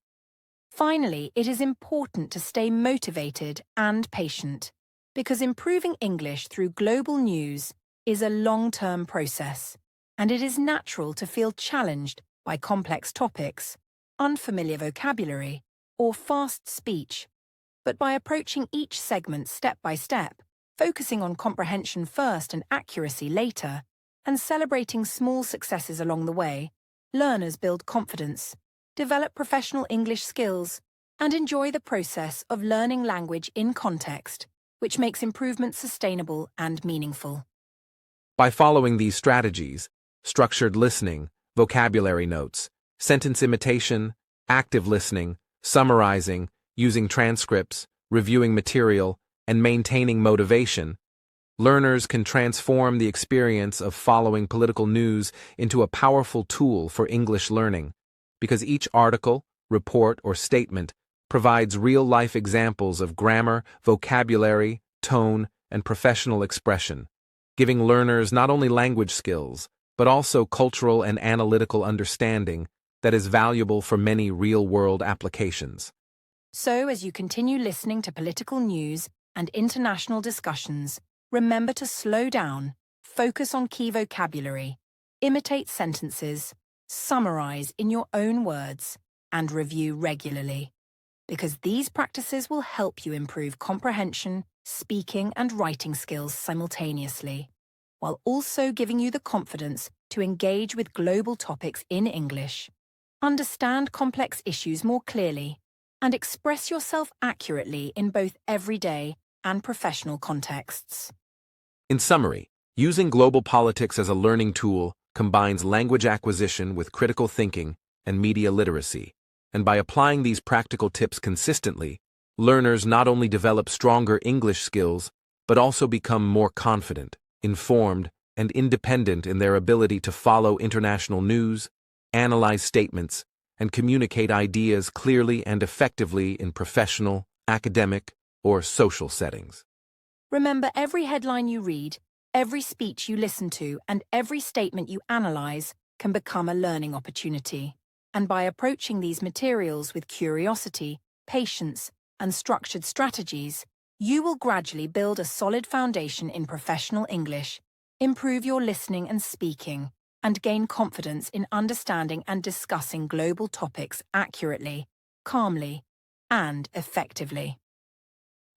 Finally, it is important to stay motivated and patient, because improving English through global news is a long-term process, and it is natural to feel challenged by complex topics, unfamiliar vocabulary, or fast speech. But by approaching each segment step by step, focusing on comprehension first and accuracy later, and celebrating small successes along the way, learners build confidence, develop professional English skills, and enjoy the process of learning language in context, which makes improvement sustainable and meaningful. By following these strategies, structured listening, vocabulary notes, sentence imitation, active listening, summarizing, using transcripts, reviewing material, and maintaining motivation, learners can transform the experience of following political news into a powerful tool for English learning, because each article, report, or statement provides real-life examples of grammar, vocabulary, tone, and professional expression, giving learners not only language skills, but also cultural and analytical understanding that is valuable for many real-world applications. So, as you continue listening to political news and international discussions, remember to slow down, focus on key vocabulary, imitate sentences, summarize in your own words, and review regularly, because these practices will help you improve comprehension, speaking, and writing skills simultaneously, while also giving you the confidence to engage with global topics in English, understand complex issues more clearly, and express yourself accurately in both everyday and professional contexts. In summary, using global politics as a learning tool combines language acquisition with critical thinking and media literacy, and by applying these practical tips consistently, learners not only develop stronger English skills, but also become more confident, informed, and independent in their ability to follow international news, analyze statements, and communicate ideas clearly and effectively in professional, academic, or social settings. Remember, every headline you read, every speech you listen to, and every statement you analyze can become a learning opportunity. And by approaching these materials with curiosity, patience, and structured strategies, you will gradually build a solid foundation in professional English, improve your listening and speaking, and gain confidence in understanding and discussing global topics accurately, calmly, and effectively.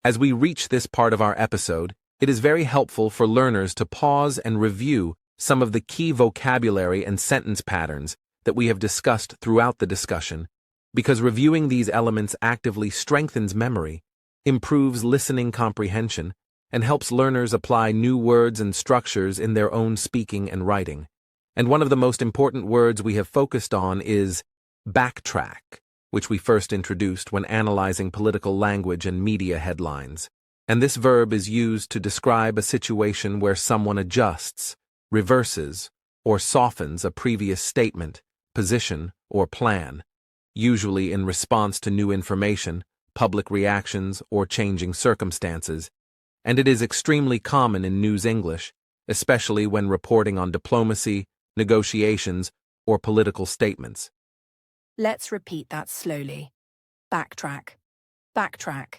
As we reach this part of our episode, it is very helpful for learners to pause and review some of the key vocabulary and sentence patterns that we have discussed throughout the discussion, because reviewing these elements actively strengthens memory, improves listening comprehension, and helps learners apply new words and structures in their own speaking and writing. And one of the most important words we have focused on is backtrack, which we first introduced when analyzing political language and media headlines. And this verb is used to describe a situation where someone adjusts, reverses, or softens a previous statement, position, or plan, usually in response to new information, public reactions, or changing circumstances. And it is extremely common in news English, especially when reporting on diplomacy, negotiations, or political statements. Let's repeat that slowly. Backtrack. Backtrack.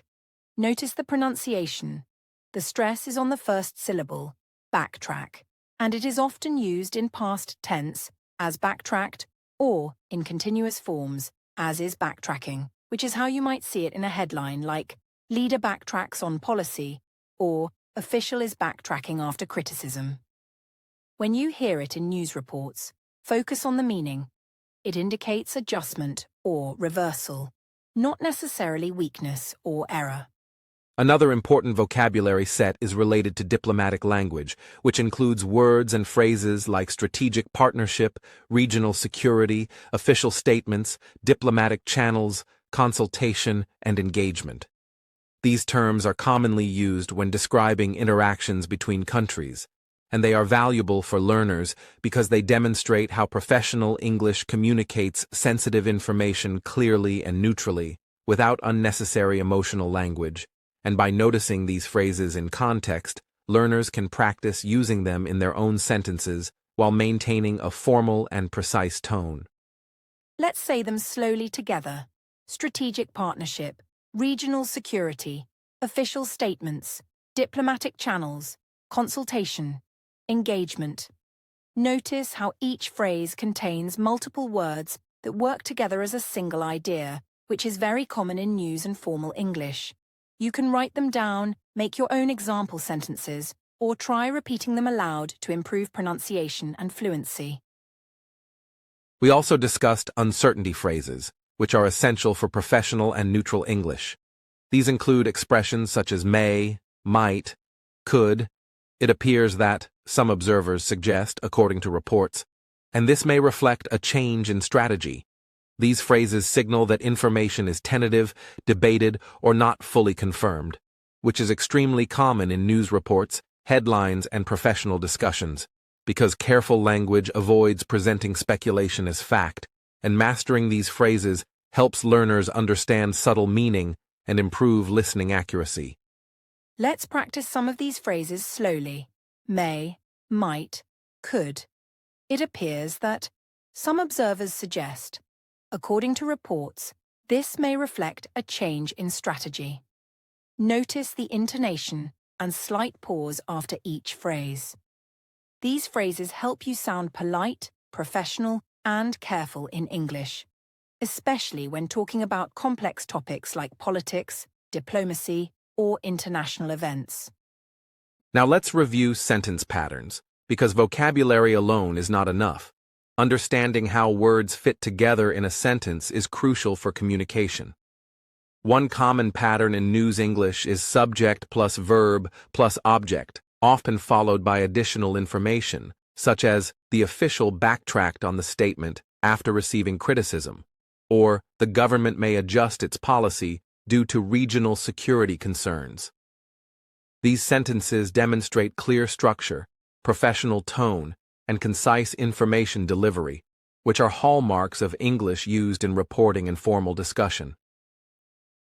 Notice the pronunciation. The stress is on the first syllable, backtrack, and it is often used in past tense as backtracked or in continuous forms as is backtracking, which is how you might see it in a headline like "Leader backtracks on policy" or "Official is backtracking after criticism." When you hear it in news reports, focus on the meaning. It indicates adjustment or reversal, not necessarily weakness or error. Another important vocabulary set is related to diplomatic language, which includes words and phrases like strategic partnership, regional security, official statements, diplomatic channels, consultation, and engagement. These terms are commonly used when describing interactions between countries, and they are valuable for learners because they demonstrate how professional English communicates sensitive information clearly and neutrally, without unnecessary emotional language. And by noticing these phrases in context, learners can practice using them in their own sentences while maintaining a formal and precise tone. Let's say them slowly together. Strategic partnership, regional security, official statements, diplomatic channels, consultation, engagement. Notice how each phrase contains multiple words that work together as a single idea, which is very common in news and formal English. You can write them down, make your own example sentences, or try repeating them aloud to improve pronunciation and fluency. We also discussed uncertainty phrases, which are essential for professional and neutral English. These include expressions such as may, might, could. It appears that, some observers suggest, according to reports, and this may reflect a change in strategy. These phrases signal that information is tentative, debated, or not fully confirmed, which is extremely common in news reports, headlines, and professional discussions, because careful language avoids presenting speculation as fact, and mastering these phrases helps learners understand subtle meaning and improve listening accuracy. Let's practice some of these phrases slowly. May, might, could. It appears that some observers suggest, according to reports, this may reflect a change in strategy. Notice the intonation and slight pause after each phrase. These phrases help you sound polite, professional, and careful in English, especially when talking about complex topics like politics, diplomacy, or international events. Now let's review sentence patterns, because vocabulary alone is not enough. Understanding how words fit together in a sentence is crucial for communication. One common pattern in news English is subject plus verb plus object, often followed by additional information, such as the official backtracked on the statement after receiving criticism, or the government may adjust its policy due to regional security concerns. These sentences demonstrate clear structure, professional tone, and concise information delivery, which are hallmarks of English used in reporting and formal discussion.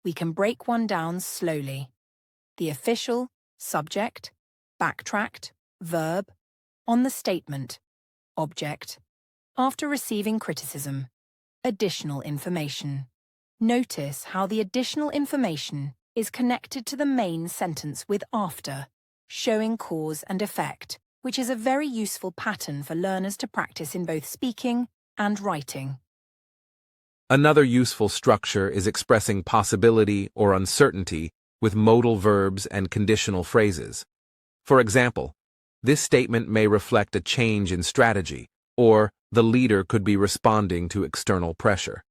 We can break one down slowly. The official, subject, backtracked, verb, on the statement, object, after receiving criticism, additional information. Notice how the additional information is connected to the main sentence with after, showing cause and effect, which is a very useful pattern for learners to practice in both speaking and writing. Another useful structure is expressing possibility or uncertainty with modal verbs and conditional phrases. For example, this statement may reflect a change in strategy, or the leader could be responding to external pressure.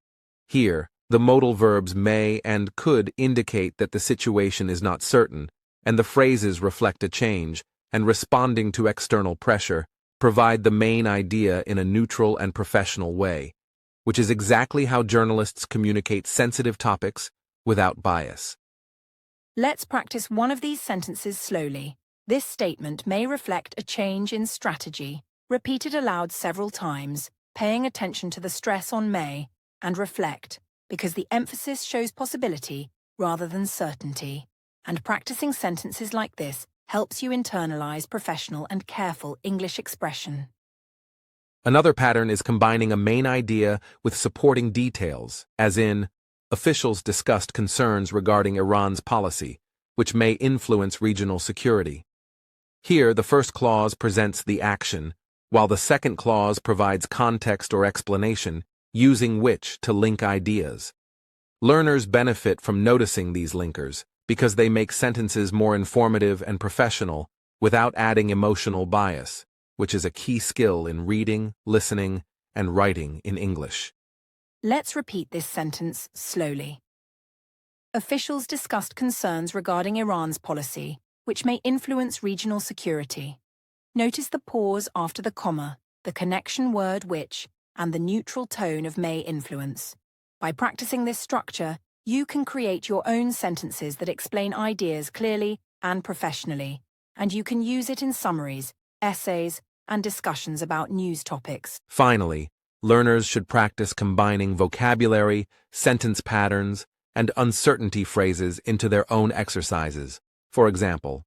Here, the modal verbs may and could indicate that the situation is not certain, and the phrases reflect a change, and responding to external pressure provide the main idea in a neutral and professional way, which is exactly how journalists communicate sensitive topics without bias. Let's practice one of these sentences slowly. This statement may reflect a change in strategy, repeated aloud several times, paying attention to the stress on may, and reflect, because the emphasis shows possibility rather than certainty. And practicing sentences like this helps you internalize professional and careful English expression. Another pattern is combining a main idea with supporting details, as in, officials discussed concerns regarding Iran's policy, which may influence regional security. Here, the first clause presents the action, while the second clause provides context or explanation, using which to link ideas. Learners benefit from noticing these linkers, because they make sentences more informative and professional without adding emotional bias, which is a key skill in reading, listening, and writing in English. Let's repeat this sentence slowly. Officials discussed concerns regarding Iran's policy, which may influence regional security. Notice the pause after the comma, the connection word which, and the neutral tone of may influence. By practicing this structure, you can create your own sentences that explain ideas clearly and professionally, and you can use it in summaries, essays, and discussions about news topics. Finally, learners should practice combining vocabulary, sentence patterns, and uncertainty phrases into their own exercises. For example,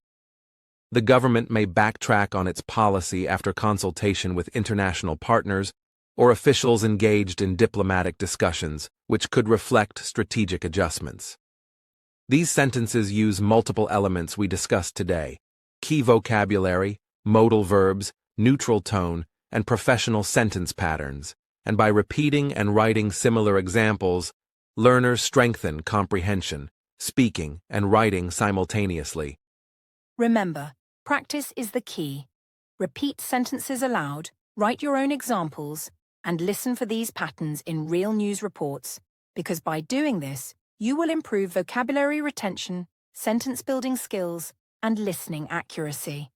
the government may backtrack on its policy after consultation with international partners or officials engaged in diplomatic discussions, which could reflect strategic adjustments. These sentences use multiple elements we discussed today: key vocabulary, modal verbs, neutral tone, and professional sentence patterns, and by repeating and writing similar examples, learners strengthen comprehension, speaking, and writing simultaneously. Remember, practice is the key. Repeat sentences aloud, write your own examples, and listen for these patterns in real news reports, because by doing this, you will improve vocabulary retention, sentence-building skills, and listening accuracy.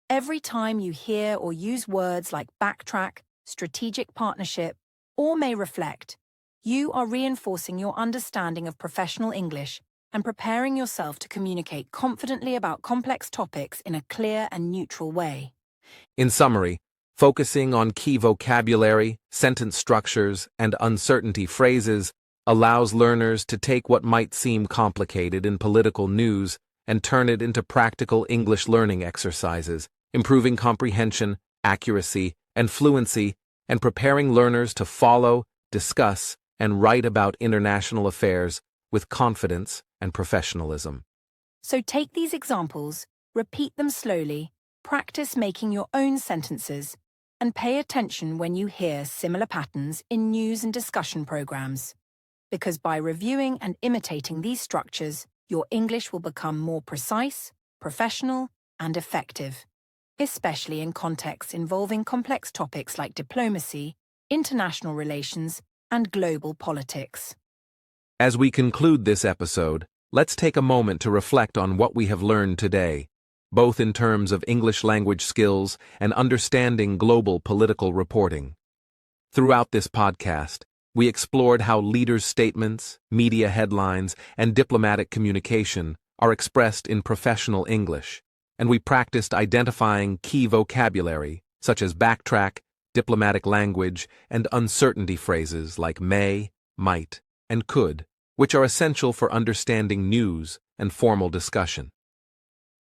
Every time you hear or use words like backtrack, strategic partnership, or may reflect, you are reinforcing your understanding of professional English and preparing yourself to communicate confidently about complex topics in a clear and neutral way. In summary, focusing on key vocabulary, sentence structures, and uncertainty phrases allows learners to take what might seem complicated in political news and turn it into practical English learning exercises, improving comprehension, accuracy, and fluency, and preparing learners to follow, discuss, and write about international affairs with confidence and professionalism. So take these examples, repeat them slowly, practice making your own sentences, and pay attention when you hear similar patterns in news and discussion programs. Because by reviewing and imitating these structures, your English will become more precise, professional, and effective, especially in contexts involving complex topics like diplomacy, international relations, and global politics. As we conclude this episode, let's take a moment to reflect on what we have learned today, both in terms of English language skills and understanding global political reporting. Throughout this podcast, we explored how leaders' statements, media headlines, and diplomatic communication are expressed in professional English, and we practiced identifying key vocabulary, such as backtrack, diplomatic language, and uncertainty phrases like may, might, and could, which are essential for understanding news and formal discussion.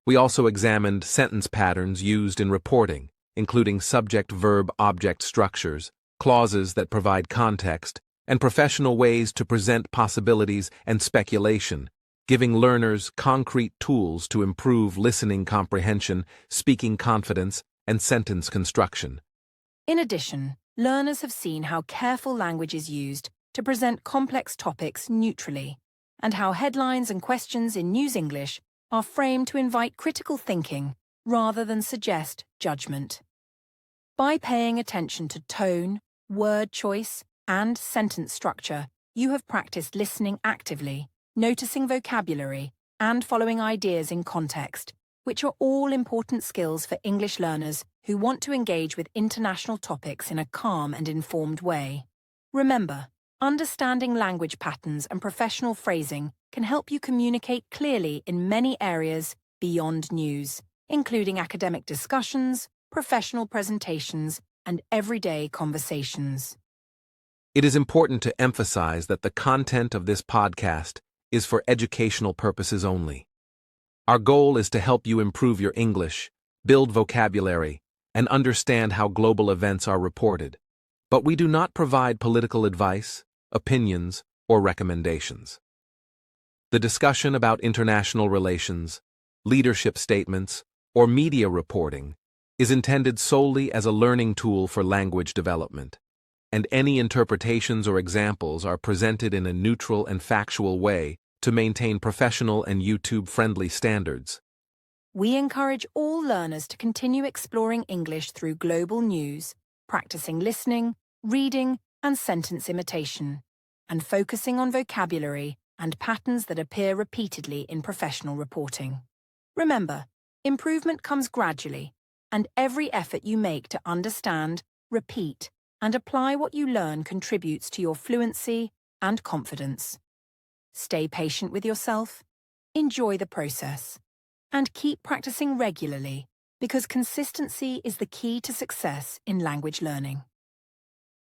We also examined sentence patterns used in reporting, including subject-verb-object structures, clauses that provide context, and professional ways to present possibilities and speculation, giving learners concrete tools to improve listening comprehension, speaking confidence, and sentence construction. In addition, learners have seen how careful language is used to present complex topics neutrally, and how headlines and questions in News English are framed to invite critical thinking rather than suggest judgment. By paying attention to tone, word choice, and sentence structure, you have practiced listening actively, noticing vocabulary, and following ideas in context, which are all important skills for English learners who want to engage with international topics in a calm and informed way. Remember, understanding language patterns and professional phrasing can help you communicate clearly in many areas beyond news, including academic discussions, professional presentations, and everyday conversations. It is important to emphasize that the content of this podcast is for educational purposes only. Our goal is to help you improve your English, build vocabulary, and understand how global events are reported. But we do not provide political advice, opinions, or recommendations. The discussion about international relations, leadership statements, or media reporting is intended solely as a learning tool for language development, and any interpretations or examples are presented in a neutral and factual way to maintain professional and YouTube-friendly standards. We encourage all learners to continue exploring English through global news, practicing listening, reading, and sentence imitation, and focusing on vocabulary and patterns that appear repeatedly in professional reporting. Remember, improvement comes gradually, and every effort you make to understand, repeat, and apply what you learn contributes to your fluency and confidence. Stay patient with yourself, enjoy the process, and keep practicing regularly, because consistency is the key to success in language learning.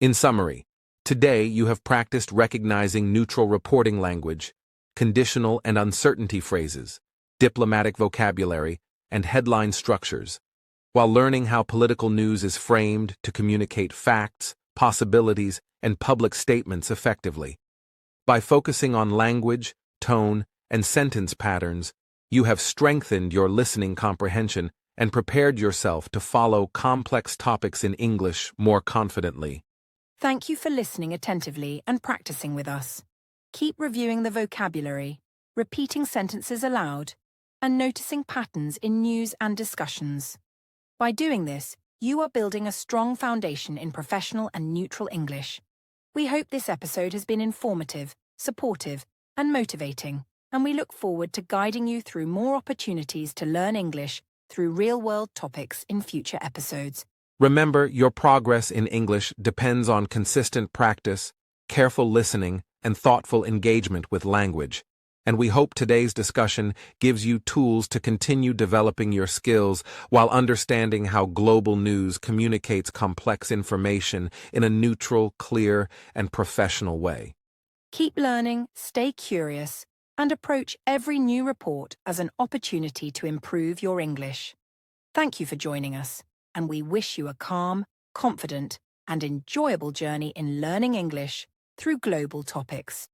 In summary, today you have practiced recognizing neutral reporting language, conditional and uncertainty phrases, diplomatic vocabulary, and headline structures, while learning how political news is framed to communicate facts, possibilities, and public statements effectively. By focusing on language, tone, and sentence patterns, you have strengthened your listening comprehension and prepared yourself to follow complex topics in English more confidently. Thank you for listening attentively and practicing with us. Keep reviewing the vocabulary, repeating sentences aloud, and noticing patterns in news and discussions. By doing this, you are building a strong foundation in professional and neutral English. We hope this episode has been informative, supportive, and motivating, and we look forward to guiding you through more opportunities to learn English through real-world topics in future episodes. Remember, your progress in English depends on consistent practice, careful listening, and thoughtful engagement with language. And we hope today's discussion gives you tools to continue developing your skills while understanding how global news communicates complex information in a neutral, clear, and professional way. Keep learning, stay curious, and approach every new report as an opportunity to improve your English. Thank you for joining us, and we wish you a calm, confident, and enjoyable journey in learning English through global topics.